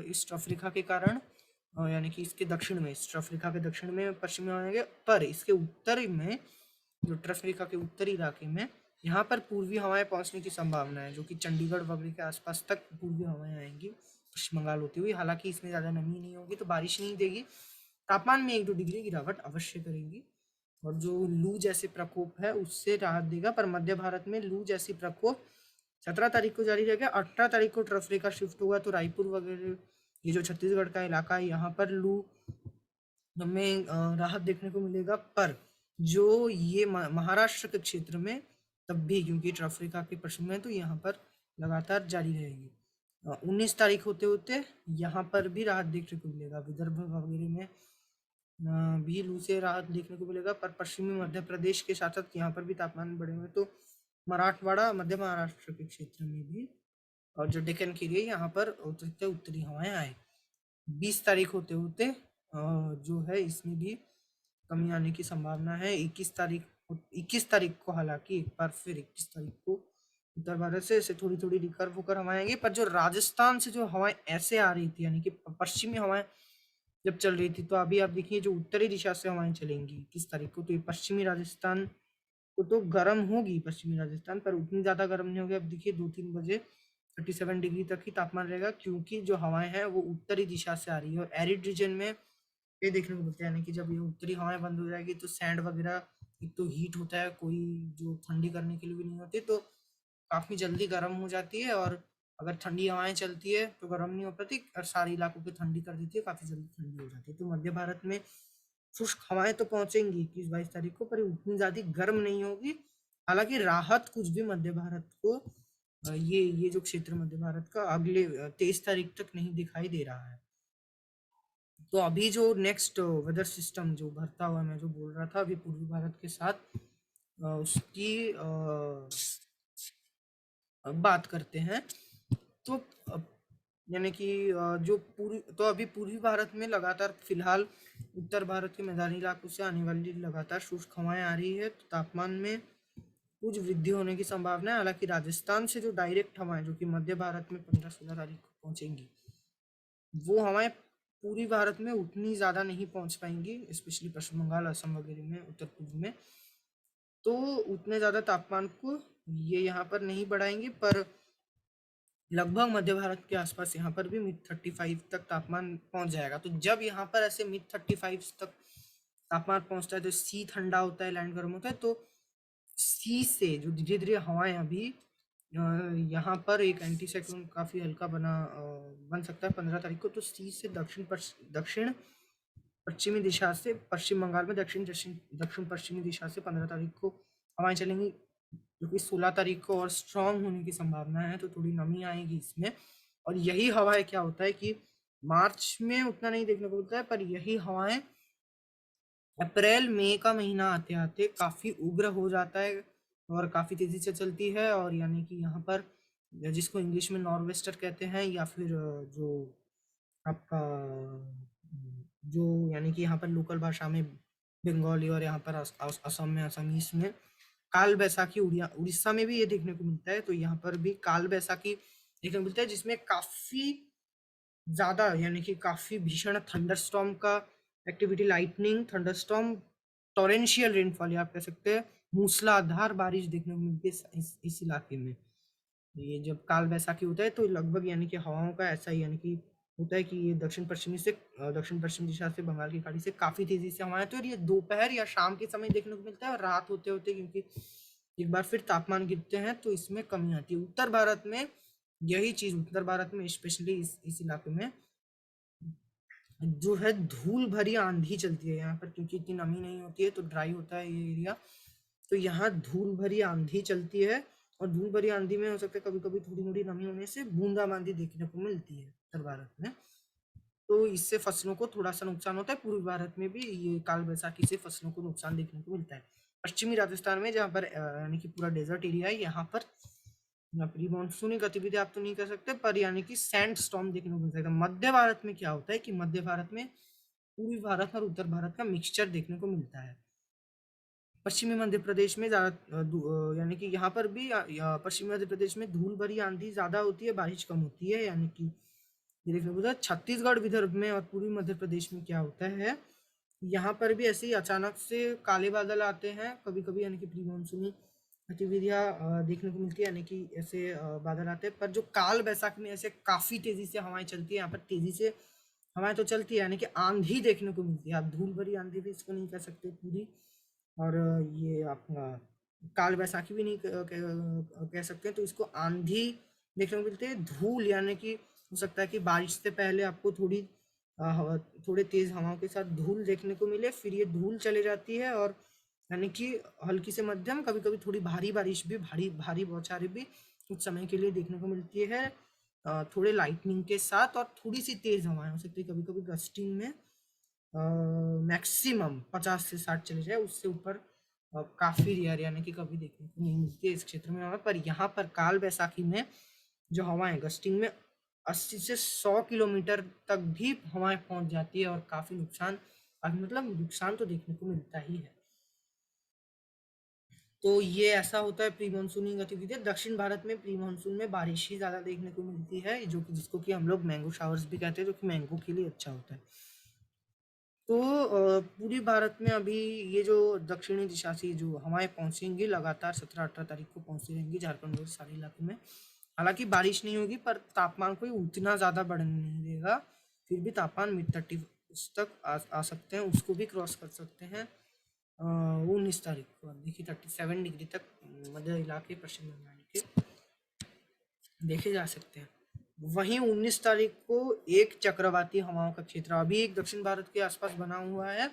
ईस्ट अफ्रीका के कारण, यानी कि इसके दक्षिण में, ईस्ट अफ्रीका के दक्षिण में पश्चिमी हवाएं आएंगे, पर इसके उत्तरी में, जो उत्तर अफ्रीका के उत्तरी इलाके में, यहाँ पर पूर्वी हवाएं पहुंचने की संभावना है, जो कि चंडीगढ़ वगैरह के आसपास तक पूर्वी हवाएं आएंगी पश्चिम बंगाल होती हुई। हालांकि इसमें ज़्यादा नमी नहीं होगी तो बारिश नहीं देगी, तापमान में 1-2 डिग्री गिरावट अवश्य करेंगी, और जो लू जैसे प्रकोप है उससे राहत देगा। पर मध्य भारत में लू जैसी प्रकोप 17 तारीख को जारी रहेगा। 18 तारीख को उत्तर अफ्रीका शिफ्ट होगा तो रायपुर वगैरह, ये जो छत्तीसगढ़ का इलाका है, यहाँ पर लू में राहत देखने को मिलेगा। पर जो ये महाराष्ट्र के क्षेत्र में तब भी, क्योंकि उत्तर अफ्रीका के पश्चिम में, तो यहाँ पर लगातार जारी रहेगी। 19 तारीख होते होते यहाँ पर भी राहत देखने को मिलेगा। विदर्भ वगैरह में भी लू से राहत देखने को मिलेगा, पर पश्चिमी मध्य प्रदेश के साथ साथ यहाँ पर भी तापमान बढ़े हुए, तो मराठवाड़ा, मध्य महाराष्ट्र के क्षेत्र में भी, और जो डेक्कन की एरिया, यहाँ पर उत्तरी हवाएं आए। 20 तारीख होते होते जो है इसमें भी कमी आने की संभावना है। 21 तारीख को हालांकि एक बार फिर 21 तारीख को उत्तर भारत से ऐसे थोड़ी थोड़ी रिकर्व होकर हवाएं आएंगी, पर जो राजस्थान से जो हवाएं ऐसे आ रही थी, यानी कि पश्चिमी हवाएं जब चल रही थी, तो अभी आप देखिए जो उत्तरी दिशा से हवाएं चलेंगी 21 तारीख को, तो ये पश्चिमी राजस्थान को तो गर्म होगी, पश्चिमी राजस्थान, पर उतनी ज्यादा गर्म नहीं होगी। अब देखिए 2-3 बजे 37 डिग्री तक ही तापमान रहेगा, क्योंकि जो हवाएं हैं वो उत्तरी दिशा से आ रही है। और एरिड रीजन में ये देखने को मिलता है, यानी कि जब ये उत्तरी हवाएं बंद हो जाएगी तो सैंड वगैरह, एक तो हीट होता है, कोई जो ठंडी करने के लिए भी नहीं होती, तो काफी जल्दी गर्म हो जाती है। और अगर ठंडी हवाएं चलती है तो गर्म नहीं हो पाती, और सारे इलाकों को ठंडी कर देती है, काफी जल्दी ठंडी हो जाती है। तो मध्य भारत में शुष्क हवाएं तो पहुंचेंगी 21-22 तारीख को, पर उतनी ज्यादा गर्म नहीं होगी। हालांकि राहत कुछ भी मध्य भारत को, ये जो क्षेत्र मध्य भारत का, अगले 23 तारीख तक नहीं दिखाई दे रहा है। तो अभी जो नेक्स्ट वेदर सिस्टम जो भरता हुआ, मैं जो बोल रहा था अभी पूर्वी भारत के साथ, उसकी बात करते हैं। तो यानी कि जो अभी पूर्वी भारत में लगातार फिलहाल उत्तर भारत के मैदानी इलाकों से आने वाली लगातार शुष्क हवाएं आ रही है, तो तापमान में कुछ वृद्धि होने की संभावना है। हालांकि राजस्थान से जो डायरेक्ट हवाएं, जो कि मध्य भारत में 15-16 तारीख को पहुंचेंगी, वो हवाएं पूरी भारत में उतनी ज़्यादा नहीं पहुंच पाएंगी, स्पेशली पश्चिम बंगाल, असम वगैरह में, उत्तर पूर्व में, तो उतने ज़्यादा तापमान को ये यहाँ पर नहीं बढ़ाएंगे। पर लगभग मध्य भारत के आसपास यहाँ पर भी mid-35 तक तापमान पहुंच जाएगा। तो जब यहाँ पर ऐसे mid-35 तक तापमान पहुंचता है तो सी ठंडा होता है, लैंड गर्म होता है, तो सी से जो धीरे धीरे हवाएं अभी यहाँ पर एक एंटी साइक्लोन काफी हल्का बन सकता है 15 तारीख को। तो सी से दक्षिण पश्चिमी दिशा से, पश्चिम बंगाल में दक्षिण पश्चिमी दिशा से 15 तारीख को हवाएं चलेंगी, जो कि 16 तारीख को और स्ट्रांग होने की संभावना है, तो थोड़ी नमी आएगी इसमें। और यही हवाएं क्या होता है कि मार्च में उतना नहीं देखने को मिलता है, पर यही हवाएं अप्रैल मई का महीना आते आते काफी उग्र हो जाता है और काफी तेजी से चलती है। और यानी कि यहाँ पर, जिसको इंग्लिश में नॉर्वेस्टर कहते हैं, या फिर जो आपका जो यानी कि यहाँ पर लोकल भाषा में बंगाली, और यहाँ पर असम में असमीज में काल बैसाखी, उड़ीसा में भी ये देखने को मिलता है। तो यहाँ पर भी काल बैसाखी देखने को मिलता है, जिसमें काफी ज्यादा, यानी कि काफी भीषण थंडरस्टॉर्म का activity, lightning, thunderstorm, torrential rainfall, आप कह सकते हैं मूसलाधार बारिश देखने को मिलती है इस इलाके में। ये जब काल बैसाखी होता है तो लगभग, यानी कि हवाओं का ऐसा ही, यानी कि होता है कि ये दक्षिण पश्चिम दिशा से, बंगाल की खाड़ी से काफी तेजी से हवाएं, तो ये दोपहर या शाम के समय देखने को मिलता है। और रात होते होते, क्योंकि एक बार फिर तापमान गिरते हैं, तो इसमें कमी आती है। उत्तर भारत में यही चीज, उत्तर भारत में स्पेशली इस इलाके में जो है धूल भरी आंधी चलती है यहाँ पर, क्योंकि इतनी नमी नहीं होती है तो ड्राई होता है ये एरिया। तो यहाँ धूल भरी आंधी चलती है, और धूल भरी आंधी में हो सकता है कभी कभी थोड़ी मोड़ी नमी होने से बूंदाबांदी देखने को मिलती है उत्तर भारत में। तो इससे फसलों को थोड़ा सा नुकसान होता है। पूर्वी भारत में भी ये काल बैसाखी से फसलों को नुकसान देखने को मिलता है। पश्चिमी राजस्थान में, जहाँ पर यानी कि पूरा डेजर्ट एरिया है, यहाँ पर या प्री मानसूनी गतिविधि आप तो नहीं कर सकते, पर यानी कि सैंड स्टॉर्म देखने को मिल सकता है। मध्य भारत में क्या होता है कि मध्य भारत में पूर्वी भारत और उत्तर भारत का मिक्सचर देखने को मिलता है। पश्चिमी मध्य प्रदेश में यानी कि यहाँ पर भी पश्चिमी मध्य प्रदेश में धूल भरी आंधी ज्यादा होती है, बारिश कम होती है। यानी कि ये देखने को मिलता है। छत्तीसगढ़, विदर्भ में और पूर्वी मध्य प्रदेश में क्या होता है, यहाँ पर भी ऐसे ही अचानक से काले बादल आते हैं कभी कभी, यानी कि प्री मानसूनी गतिविधियां देखने को मिलती है, यानी कि ऐसे बादल आते हैं। पर जो काल बैसाखी में ऐसे काफी तेजी से हवाएं चलती है, यहाँ पर तेजी से हवाएं तो चलती है, यानी कि आंधी देखने को मिलती है। आप धूल भरी आंधी भी इसको नहीं कह सकते पूरी, और ये आपका काल बैसाखी भी नहीं कह सकते, तो इसको आंधी देखने को मिलती है। धूल यानी कि हो सकता है कि बारिश से पहले आपको थोड़े तेज हवाओं के साथ धूल देखने को मिले, फिर ये धूल चले जाती है, और यानी कि हल्की से मध्यम, कभी कभी थोड़ी भारी बारिश भी, भारी भारी बौछारें भी कुछ समय के लिए देखने को मिलती है, थोड़े लाइटनिंग के साथ, और थोड़ी सी तेज हवाएं हो सकती है कभी कभी गस्टिंग में मैक्सिमम 50 से 60 चले जाए, उससे ऊपर काफी रेयर यानी कि कभी देखने को नहीं मिलती है इस क्षेत्र में हवा। पर यहाँ पर काल बैसाखी में जो हवाएं गस्टिंग में 80 से 100 किलोमीटर तक भी हवाएं पहुंच जाती है, और काफी नुकसान, मतलब नुकसान तो देखने को मिलता ही है। तो ये ऐसा होता है प्री मानसूनी गतिविधियां। दक्षिण भारत में प्री मानसून में बारिश ही ज्यादा देखने को मिलती है, जो कि जिसको कि हम लोग मैंगो शावर्स भी कहते हैं, जो कि मैंगो के लिए अच्छा होता है। तो पूरी भारत में अभी ये जो दक्षिणी दिशा से जो हवाएं पहुंचेंगी लगातार 17-18 तारीख को पहुंचती रहेंगी झारखंड के सारे इलाकों में। हालांकि बारिश नहीं होगी, पर तापमान कोई उतना ज्यादा बढ़ने नहीं देगा, फिर भी तापमान मिड 30 तक आ सकते हैं, उसको भी क्रॉस कर सकते हैं। 19 तारीख को देखिए 37 डिग्री तक मध्य इलाके पश्चिम बंगाल के देखे जा सकते हैं। वहीं 19 तारीख को एक चक्रवाती हवाओं का क्षेत्र अभी एक दक्षिण भारत के आसपास बना हुआ है,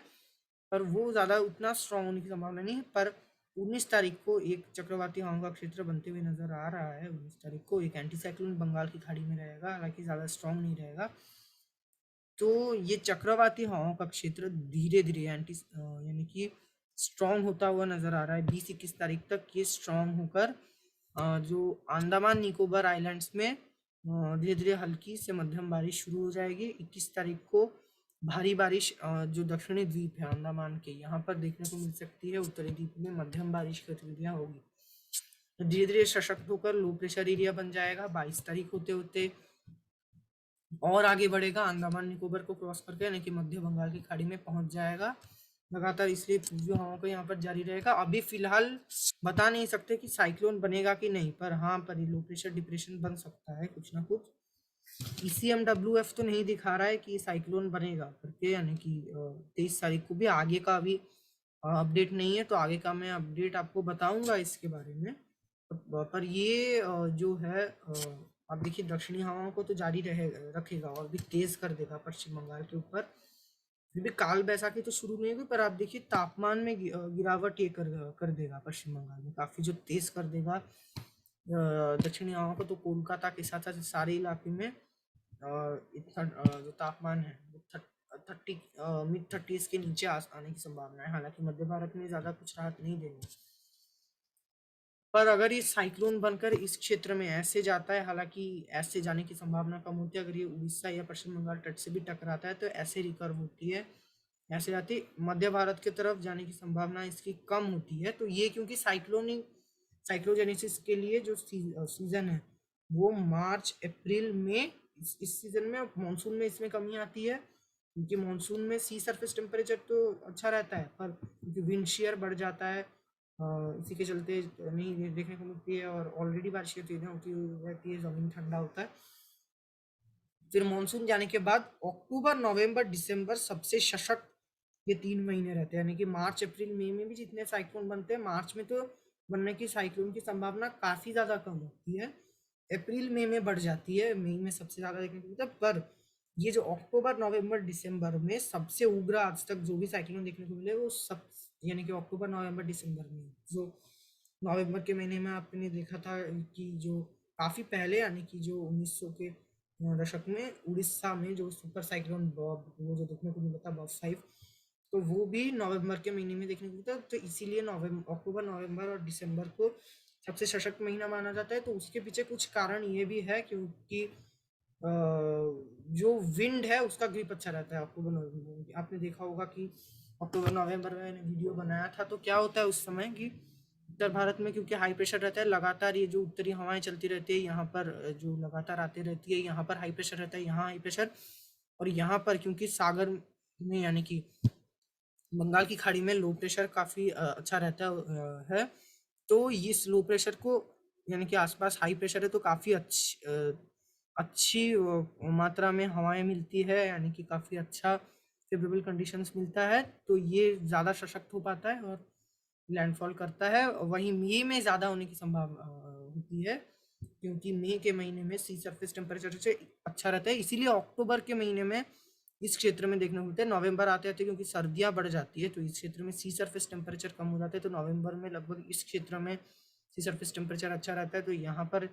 पर वो ज्यादा उतना स्ट्रांग होने की संभावना नहीं है। पर 19 तारीख को एक चक्रवाती हवाओं का क्षेत्र बनते हुए नजर आ रहा है। 19 तारीख को एक एंटी साइक्लोन बंगाल की खाड़ी में रहेगा, हालांकि ज्यादा स्ट्रांग नहीं रहेगा। तो ये चक्रवाती हवाओं का क्षेत्र धीरे धीरे यानी कि स्ट्रांग होता हुआ नजर आ रहा है। 20-21 तारीख तक ये स्ट्रांग होकर जो अंडमान निकोबार आइलैंड्स में धीरे धीरे हल्की से मध्यम बारिश शुरू हो जाएगी। 21 तारीख को भारी बारिश जो दक्षिणी द्वीप है अंडमान के, यहाँ पर देखने को मिल सकती है। उत्तरी द्वीप में मध्यम बारिश की गतिविधियां होगी। तो धीरे धीरे सशक्त होकर लो प्रेशर एरिया बन जाएगा। 22 तारीख होते होते और आगे बढ़ेगा, अंडमान निकोबार को क्रॉस करके, यानी कि मध्य बंगाल की खाड़ी में पहुंच जाएगा लगातार। इसलिए पूर्वी हवाओं का यहाँ पर जारी रहेगा। अभी फिलहाल बता नहीं सकते कि साइक्लोन बनेगा कि नहीं, पर हाँ, पर लो प्रेशर डिप्रेशन बन सकता है कुछ ना कुछ। ECMWF तो नहीं दिखा रहा है कि साइक्लोन बनेगा करके, यानी कि 23 तारीख को भी आगे का अभी अपडेट नहीं है, तो आगे का मैं अपडेट आपको बताऊंगा इसके बारे में। पर ये जो है अब देखिए दक्षिणी हवाओं को तो जारी रखेगा और भी तेज कर देगा पश्चिम बंगाल के ऊपर। फिर भी काल बैसाखी तो शुरू नहीं होगी, पर आप देखिए तापमान में गिरावट ये कर देगा पश्चिम बंगाल में, काफी जो तेज कर देगा दक्षिणी हवाओं को। तो कोलकाता के साथ साथ सारे इलाके में इतना जो तापमान है वो 30 के नीचे आने की संभावना है। हालांकि मध्य भारत में ज्यादा कुछ राहत नहीं देंगे, पर अगर ये साइक्लोन बनकर इस क्षेत्र में ऐसे जाता है, हालांकि ऐसे जाने की संभावना कम होती है। अगर ये उड़ीसा या पश्चिम बंगाल तट से भी टकराता है तो ऐसे रिकर्व होती है, ऐसे जाती मध्य भारत की तरफ जाने की संभावना इसकी कम होती है। तो ये क्योंकि साइक्लोजेनेसिस के लिए जो सीजन है वो मार्च अप्रैल में, इस सीजन में मानसून में इसमें कमी आती है, क्योंकि मानसून में सी सरफेस टेम्परेचर तो अच्छा रहता है, पर क्योंकि विंड शेयर बढ़ जाता है, इसी के चलते नहीं देखने को मिलती है, और ऑलरेडी बारिश की चीजें होती रहती है, जमीन ठंडा होता है। फिर मानसून जाने के बाद अक्टूबर नवंबर दिसंबर सबसे सशक्त ये 3 महीने रहते हैं, यानी कि मार्च अप्रैल मई में भी जितने साइक्लोन बनते हैं, मार्च में तो बनने की साइक्लोन की संभावना काफी ज्यादा कम होती है, अप्रैल मई में बढ़ जाती है, मई में सबसे ज्यादा देखने को मिलता है। पर ये जो अक्टूबर नवंबर दिसंबर में सबसे उग्र आज तक जो भी साइक्लोन देखने को मिले वो सब, यानी कि अक्टूबर नवंबर दिसंबर में, जो नवंबर के महीने में आपने देखा था कि जो काफी पहले, यानी कि जो 1900 के दशक में उड़ीसा में जो सुपर साइक्लोन बॉब वो जो देखने को मिला था, बॉब 5, तो वो भी नवंबर के महीने में देखने को मिलता है। तो इसीलिए नवंबर, अक्टूबर नवंबर और दिसंबर को सबसे सशक्त महीना माना जाता है, तो उसके पीछे कुछ कारण ये भी है क्योंकि जो विंड है उसका ग्रिप अच्छा रहता है अक्टूबर नवंबर में। आपने देखा होगा कि अक्टूबर नवंबर में मैंने वीडियो बनाया था, तो क्या होता है उस समय कि उत्तर भारत में क्योंकि हाई प्रेशर रहता है, लगातार ये जो उत्तरी हवाएं चलती रहती है यहाँ पर, जो लगातार आती रहती है, यहाँ पर हाई प्रेशर रहता है, यहाँ हाई प्रेशर, और यहाँ पर क्योंकि सागर में यानी कि बंगाल की खाड़ी में लो प्रेशर काफ़ी अच्छा रहता है, तो इस लो प्रेशर को यानी कि आसपास हाई प्रेशर है तो काफ़ी अच्छी मात्रा में हवाएं मिलती है, यानी कि काफ़ी अच्छा फेवरेबल कंडीशंस मिलता है, तो ये ज़्यादा सशक्त हो पाता है और लैंडफॉल करता है। वहीं मई में ज़्यादा होने की संभावना होती है क्योंकि मई के महीने में सी सरफेस टेम्परेचर से अच्छा रहता है, इसीलिए अक्टूबर के महीने में इस क्षेत्र में देखने को मिलता है। नवंबर आते आते क्योंकि सर्दियां बढ़ जाती है तो इस क्षेत्र में सी सरफेस टेम्परेचर कम हो जाता है, तो नवंबर में लगभग इस क्षेत्र में सी सरफेस टेम्परेचर अच्छा रहता है, तो यहाँ पर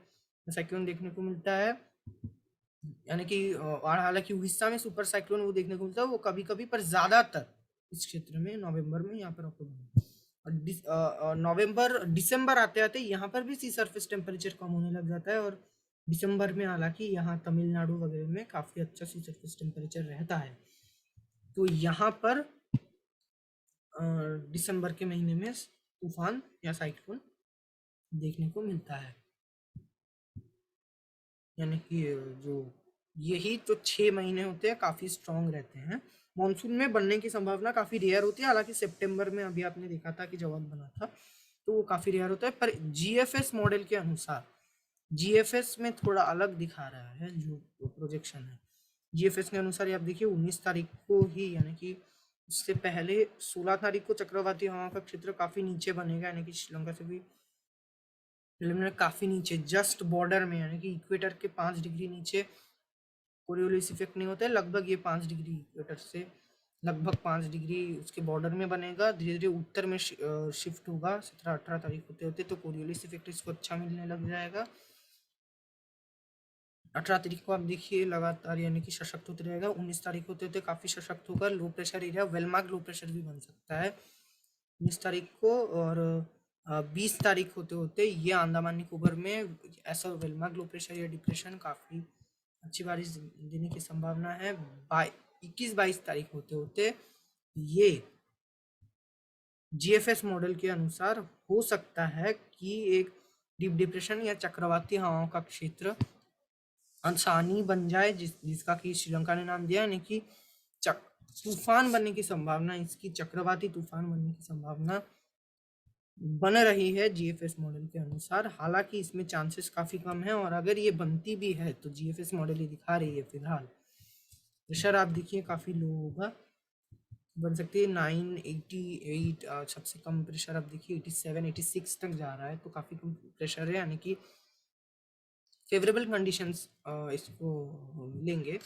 साइक्लोन देखने को मिलता है। यानी कि और हालांकि उड़ीसा में सुपर साइक्लोन वो देखने को मिलता है, वो कभी कभी, पर ज्यादातर इस क्षेत्र में नवंबर में, यहाँ पर अक्टूबर में। और नवंबर दिसंबर आते आते यहाँ पर भी सी सरफेस टेम्परेचर कम होने लग जाता है, और दिसंबर में हालांकि यहाँ तमिलनाडु वगैरह में काफ़ी अच्छा सी सरफेस टेम्परेचर रहता है, तो यहाँ पर दिसंबर के महीने में तूफान या साइक्लोन देखने को मिलता है। यानी कि जो यही तो 6 महीने होते हैं काफ़ी स्ट्रांग रहते हैं। मानसून में बनने की संभावना काफ़ी रेयर होती है, हालांकि सितंबर में अभी आपने देखा था कि जवाब बना था, तो वो काफ़ी रेयर होता है, पर जीएफएस मॉडल के अनुसार जीएफएस में थोड़ा अलग दिखा रहा है जो प्रोजेक्शन है। जीएफएस के अनुसार आप देखिए 19 तारीख को ही, यानी कि इससे पहले 16 तारीख को चक्रवाती हवा का क्षेत्र काफ़ी नीचे बनेगा, यानी कि श्रीलंका से भी काफ़ी नीचे, जस्ट बॉर्डर में, यानी कि इक्वेटर के 5 डिग्री नीचे कोरियोलिस इफेक्ट नहीं होता है, लगभग ये 5 डिग्री इक्वेटर से लगभग 5 डिग्री उसके बॉर्डर में बनेगा, धीरे धीरे उत्तर में शिफ्ट होगा 17-18 तारीख होते होते, तो कोरियोलिस इफेक्ट इसको अच्छा मिलने लग जाएगा। 18 तारीख को आप देखिए लगातार यानी कि सशक्त होते रहेगा, 19 तारीख होते होते काफ़ी सशक्त होकर low pressure area well-marked low pressure भी बन सकता है 19 तारीख को, और 20 तारीख होते होते ये अंडमान निकोबार में ऐसा वेलमार्क लो प्रेशर या डिप्रेशन काफ़ी अच्छी बारिश देने की संभावना है। 21-22 तारीख होते होते ये जीएफएस मॉडल के अनुसार हो सकता है कि एक डीप डिप्रेशन या चक्रवाती हवाओं का क्षेत्र अंशानी बन जाए, जिसका कि श्रीलंका ने नाम दिया, यानी कि तूफान बनने की संभावना, इसकी चक्रवाती तूफान बनने की संभावना बन रही है जीएफएस मॉडल के अनुसार। हालांकि इसमें चांसेस काफ़ी कम है, और अगर ये बनती भी है तो जीएफएस मॉडल ये दिखा रही है फिलहाल प्रेशर आप देखिए काफ़ी लो होगा, बन सकती है 988, सबसे कम प्रेशर आप देखिए 87-86 तक जा रहा है, तो काफ़ी कम प्रेशर है, यानी कि फेवरेबल कंडीशंस इसको लेंगे।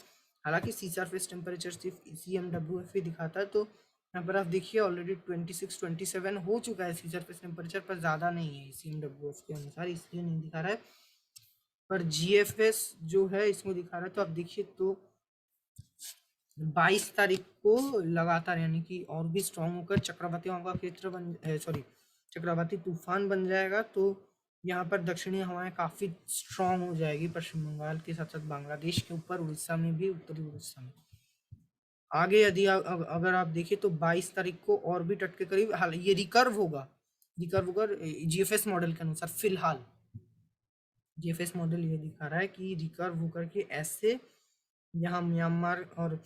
हालांकि सी सरफेस टेम्परेचर सिर्फ CMWF ही दिखाता है, तो यहाँ पर आप देखिए ऑलरेडी 26-27 हो चुका है सी सरफेस टेम्परेचर, पर ज़्यादा नहीं है CMWF के अनुसार, इसलिए नहीं दिखा रहा है, पर GFS जो है इसमें दिखा रहा है, तो आप देखिए तो 22 तारीख को लगातार यानी कि और भी स्ट्रांग होकर चक्रवाती हवा का क्षेत्र चक्रवाती तूफान बन जाएगा, तो यहाँ पर दक्षिणी हवाएं काफ़ी स्ट्रांग हो जाएगी पश्चिम बंगाल के साथ साथ बांग्लादेश के ऊपर, उड़ीसा में भी, उत्तरी उड़ीसा में। आगे यदि अगर आप देखिए तो 22 तारीख को ऑर्बिट के करीब हाल ये रिकर्व होगा जीएफएस मॉडल के अनुसार। फिलहाल जीएफएस मॉडल ये दिखा रहा है कि रिकर्व होकर के ऐसे यहाँ म्यांमार और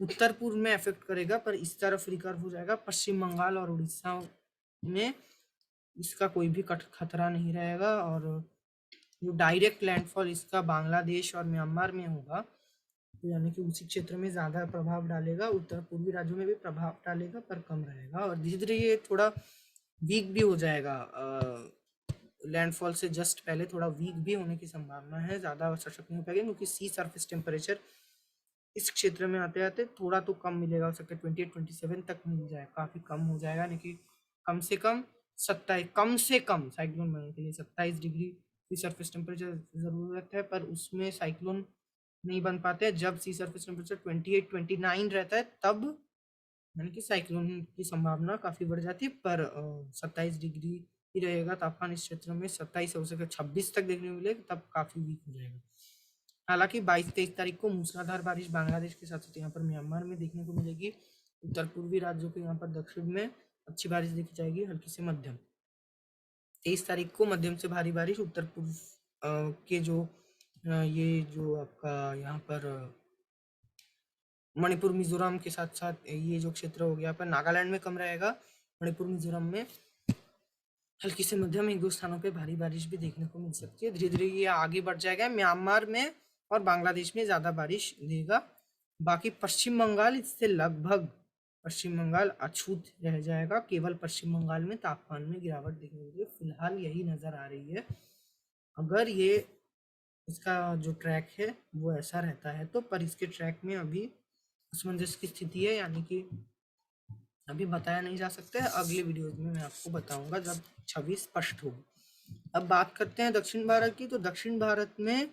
उत्तर पूर्व में अफेक्ट करेगा, पर इस तरफ रिकर्व हो जाएगा पश्चिम बंगाल और उड़ीसा में, इसका कोई भी खतरा नहीं रहेगा, और जो डायरेक्ट लैंडफॉल इसका बांग्लादेश और म्यांमार में होगा, तो यानी कि उसी क्षेत्र में ज़्यादा प्रभाव डालेगा, उत्तर पूर्वी राज्यों में भी प्रभाव डालेगा पर कम रहेगा, और धीरे धीरे ये थोड़ा वीक भी हो जाएगा, लैंडफॉल से जस्ट पहले थोड़ा वीक भी होने की संभावना है, ज़्यादा सशक्त नहीं हो पाएगा क्योंकि सी सरफेस टेम्परेचर इस क्षेत्र में आते आते थोड़ा तो कम मिलेगा, हो सकता है 28-27 तक मिल जाए, काफ़ी कम हो जाएगा, लेकिन कम से कम 27, कम से कम साइक्लोन बनने के लिए 27 डिग्री सी सरफेस टेम्परेचर ज़रूरत है, पर उसमें साइक्लोन नहीं बन पाते हैं। जब सी सरफेस टेम्परेचर 28-29 रहता है तब यानी कि साइक्लोन की संभावना काफ़ी बढ़ जाती है, पर 27 डिग्री ही रहेगा। तापमान इस क्षेत्र में 27 हो सके 26 तक देखने को मिलेगा, तब काफी वीक हो जाएगा। हालांकि 22-23 तारीख को मूसलाधार बारिश बांग्लादेश के साथ साथ यहाँ पर म्यांमार में देखने को मिलेगी। उत्तर पूर्वी राज्यों के यहाँ पर दक्षिण में अच्छी बारिश देखी जाएगी, हल्की से मध्यम। 23 तारीख को मध्यम से भारी बारिश उत्तर पूर्व के जो ये जो आपका यहाँ पर मणिपुर मिजोरम के साथ साथ ये जो क्षेत्र हो गया पर नागालैंड में कम रहेगा, मणिपुर मिजोरम में हल्की से मध्यम, एक दो स्थानों पे भारी बारिश भी देखने को मिल सकती है। धीरे धीरे ये आगे बढ़ जाएगा, म्यांमार में और बांग्लादेश में ज्यादा बारिश देगा। बाकी पश्चिम बंगाल इससे लगभग पश्चिम बंगाल अछूत रह जाएगा। केवल पश्चिम बंगाल में तापमान में गिरावट देखने को मिलेगी, फिलहाल यही नजर आ रही है। अगर ये इसका जो ट्रैक है वो ऐसा रहता है तो, पर इसके ट्रैक में अभी असमंजस की स्थिति है, यानी कि अभी बताया नहीं जा सकता है। अगले वीडियोज में मैं आपको बताऊंगा जब छवि स्पष्ट होगी। अब बात करते हैं दक्षिण भारत की। तो दक्षिण भारत में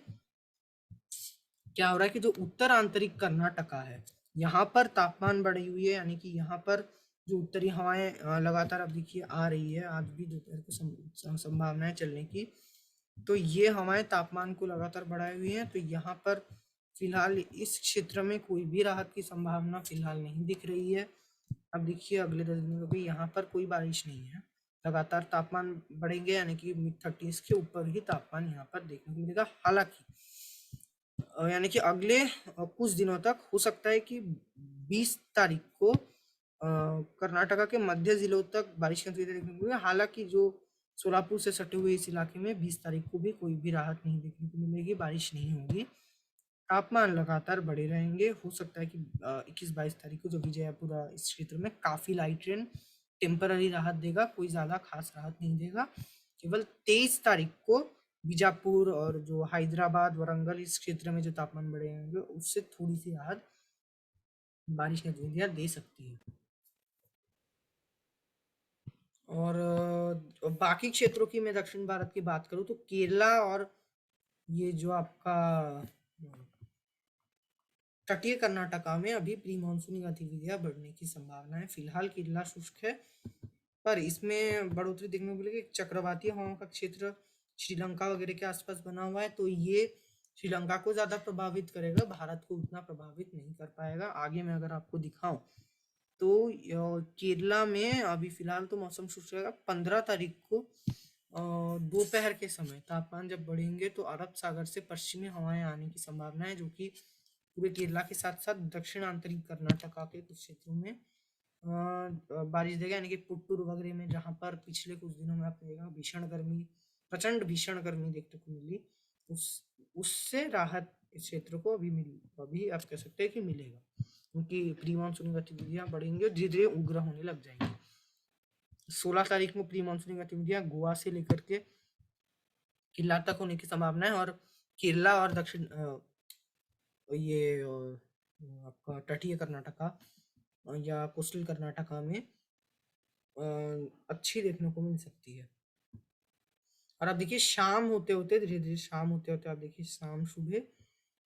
क्या हो रहा है कि जो उत्तर आंतरिक कर्नाटका है यहाँ पर तापमान बढ़ी हुई है, यानी कि यहाँ पर जो उत्तरी हवाएं लगातार अब देखिए आ रही है, आज भी दोपहर को संभावना है चलने की। तो ये हवाएं तापमान को लगातार बढ़ाई हुई है। तो यहाँ पर फिलहाल इस क्षेत्र में कोई भी राहत की संभावना फिलहाल नहीं दिख रही है। अब देखिए अगले 10 दिनों में यहाँ पर कोई बारिश नहीं है, लगातार तापमान बढ़ेंगे, यानी कि मिड-30s के ऊपर ही तापमान यहाँ पर देखने को मिलेगा। हालांकि यानी कि अगले कुछ दिनों तक हो सकता है कि 20 तारीख को कर्नाटका के मध्य जिलों तक बारिश का नतीजा देखने को मिलेगा। हालांकि जो सोलापुर से सटे हुए इस इलाके में 20 तारीख को भी कोई भी राहत नहीं देखने को मिलेगी, बारिश नहीं होगी, तापमान लगातार बढ़े रहेंगे। हो सकता है कि 21-22 तारीख को जो विजयपुरा इस क्षेत्र में काफी लाइट रेन टेम्पररी राहत देगा, कोई ज्यादा खास राहत नहीं देगा। केवल 23 तारीख को बीजापुर और जो हैदराबाद वरंगल इस क्षेत्र में जो तापमान बढ़े होंगे उससे थोड़ी सी राहत बारिश का नतीजा दे सकती है। और बाकी क्षेत्रों की मैं दक्षिण भारत की बात करूं तो केरला और ये जो आपका तटीय कर्नाटका में अभी प्री मानसूनी गतिविधियां बढ़ने की संभावना है। फिलहाल केरला शुष्क है, पर इसमें बढ़ोतरी देखने को मिलेगी। चक्रवाती हवाओं का क्षेत्र श्रीलंका वगैरह के आसपास बना हुआ है, तो ये श्रीलंका को ज्यादा प्रभावित करेगा, भारत को उतना प्रभावित नहीं कर पाएगा। आगे मैं अगर आपको दिखाऊं तो केरला में अभी फिलहाल तो मौसम शुष्क रहेगा। 15 तारीख को दोपहर के समय तापमान जब बढ़ेंगे तो अरब सागर से पश्चिमी हवाएं आने की संभावना है, जो कि पूरे केरला के साथ साथ दक्षिण आंतरिक कर्नाटका के कुछ क्षेत्रों में बारिश देगा, यानी कि पुट्टूर वगैरह में जहां पर पिछले कुछ दिनों में आपने देखा भीषण गर्मी, प्रचंड भीषण गर्मी देखने को मिली, उससे राहत इस क्षेत्र को अभी आप कह सकते हैं कि मिलेगा, क्योंकि प्री मानसूनी गतिविधियां बढ़ेंगी और धीरे धीरे उग्र होने लग जाएंगी। 16 तारीख को प्री मानसूनी गतिविधियां गोवा से लेकर के केरला तक होने की संभावना है, और केरला और दक्षिण ये आपका तटीय कर्नाटका या कोस्टल कर्नाटका में अच्छी देखने को मिल सकती है। और आप देखिए शाम होते होते धीरे धीरे शाम होते होते आप देखिए शाम सुबह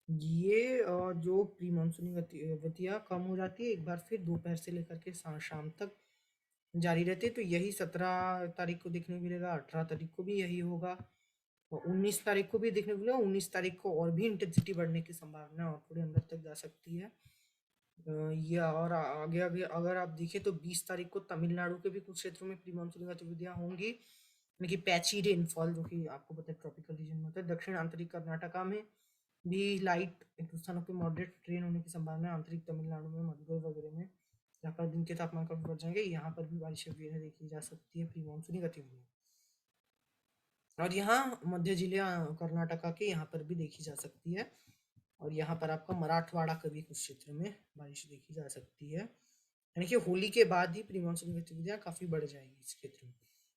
ये जो प्री मानसूनी गतिविधियां कम हो जाती है, एक बार फिर दोपहर से लेकर के शाम तक जारी रहती है। तो यही 17 तारीख को देखने को मिलेगा, 18 तारीख को भी यही होगा, और 19 तारीख को भी देखने को मिलेगा। 19 तारीख को और भी इंटेंसिटी बढ़ने की संभावना और थोड़ी अंदर तक जा सकती है। या और आगे आगे अगर आप देखें तो 20 तारीख को तमिलनाडु के भी कुछ क्षेत्रों में प्री मानसूनी गतिविधियां होंगी, यानी कि पैची रेनफॉल, जो कि आपको पता है ट्रॉपिकल रीजन में होता है। दक्षिण आंतरिक कर्नाटका में भी लाइट एक स्थानों पे मॉडरेट रेन होने की संभावना है। आंतरिक तमिलनाडु में मधुरई वगैरह में जहाँ पर दिन के तापमान काफी बढ़ जाएंगे, यहाँ पर भी बारिश वगैरह देखी जा सकती है प्री मानसूनी गतिविधियां। और यहाँ मध्य जिले कर्नाटका के यहाँ पर भी देखी जा सकती है, और यहाँ पर आपका मराठवाड़ा के भी कुछ क्षेत्र में बारिश देखी जा सकती है, यानी कि होली के बाद ही प्री मानसूनी गतिविधियां काफी बढ़ जाएगी इस क्षेत्र में।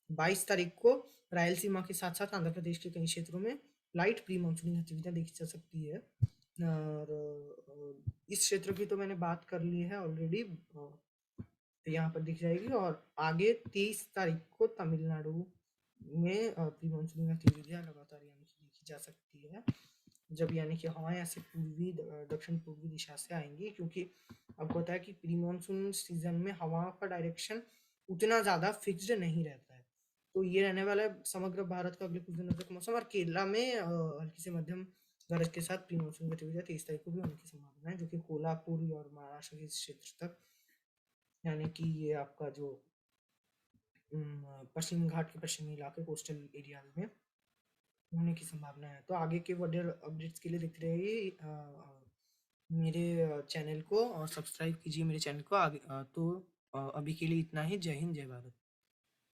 22 तारीख को रायलसीमा के साथ साथ आंध्र प्रदेश के कई क्षेत्रों में लाइट प्री मानसूनी गतिविधियां देखी जा सकती है। और इस क्षेत्र की तो मैंने बात कर ली है ऑलरेडी, यहाँ पर दिख जाएगी। और आगे 23 तारीख को तमिलनाडु में प्री मानसूनी गतिविधियां लगातार यानी कि देखी जा सकती है, जब यानी कि हवाएं ऐसे पूर्वी दक्षिण पूर्वी दिशा से आएंगी, क्योंकि आपको पता है कि प्री मानसून सीजन में हवा का डायरेक्शन उतना ज्यादा फिक्स्ड नहीं रहता है। तो ये रहने वाला है समग्र भारत का अगले कुछ दिनों तक मौसम। और केरला में हल्की से मध्यम गरज के साथ प्री मानसून गतिविधियां 23 तारीख को भी होने की संभावना है, जो कि कोल्हापुर और महाराष्ट्र के क्षेत्र तक, यानी कि ये आपका जो पश्चिम घाट के पश्चिमी इलाके कोस्टल एरियाज में होने की संभावना है। तो आगे के फर्दर अपडेट्स के लिए देखते रहिए मेरे चैनल को, और सब्सक्राइब कीजिए मेरे चैनल को। आगे तो अभी के लिए इतना ही। जय हिंद, जय भारत।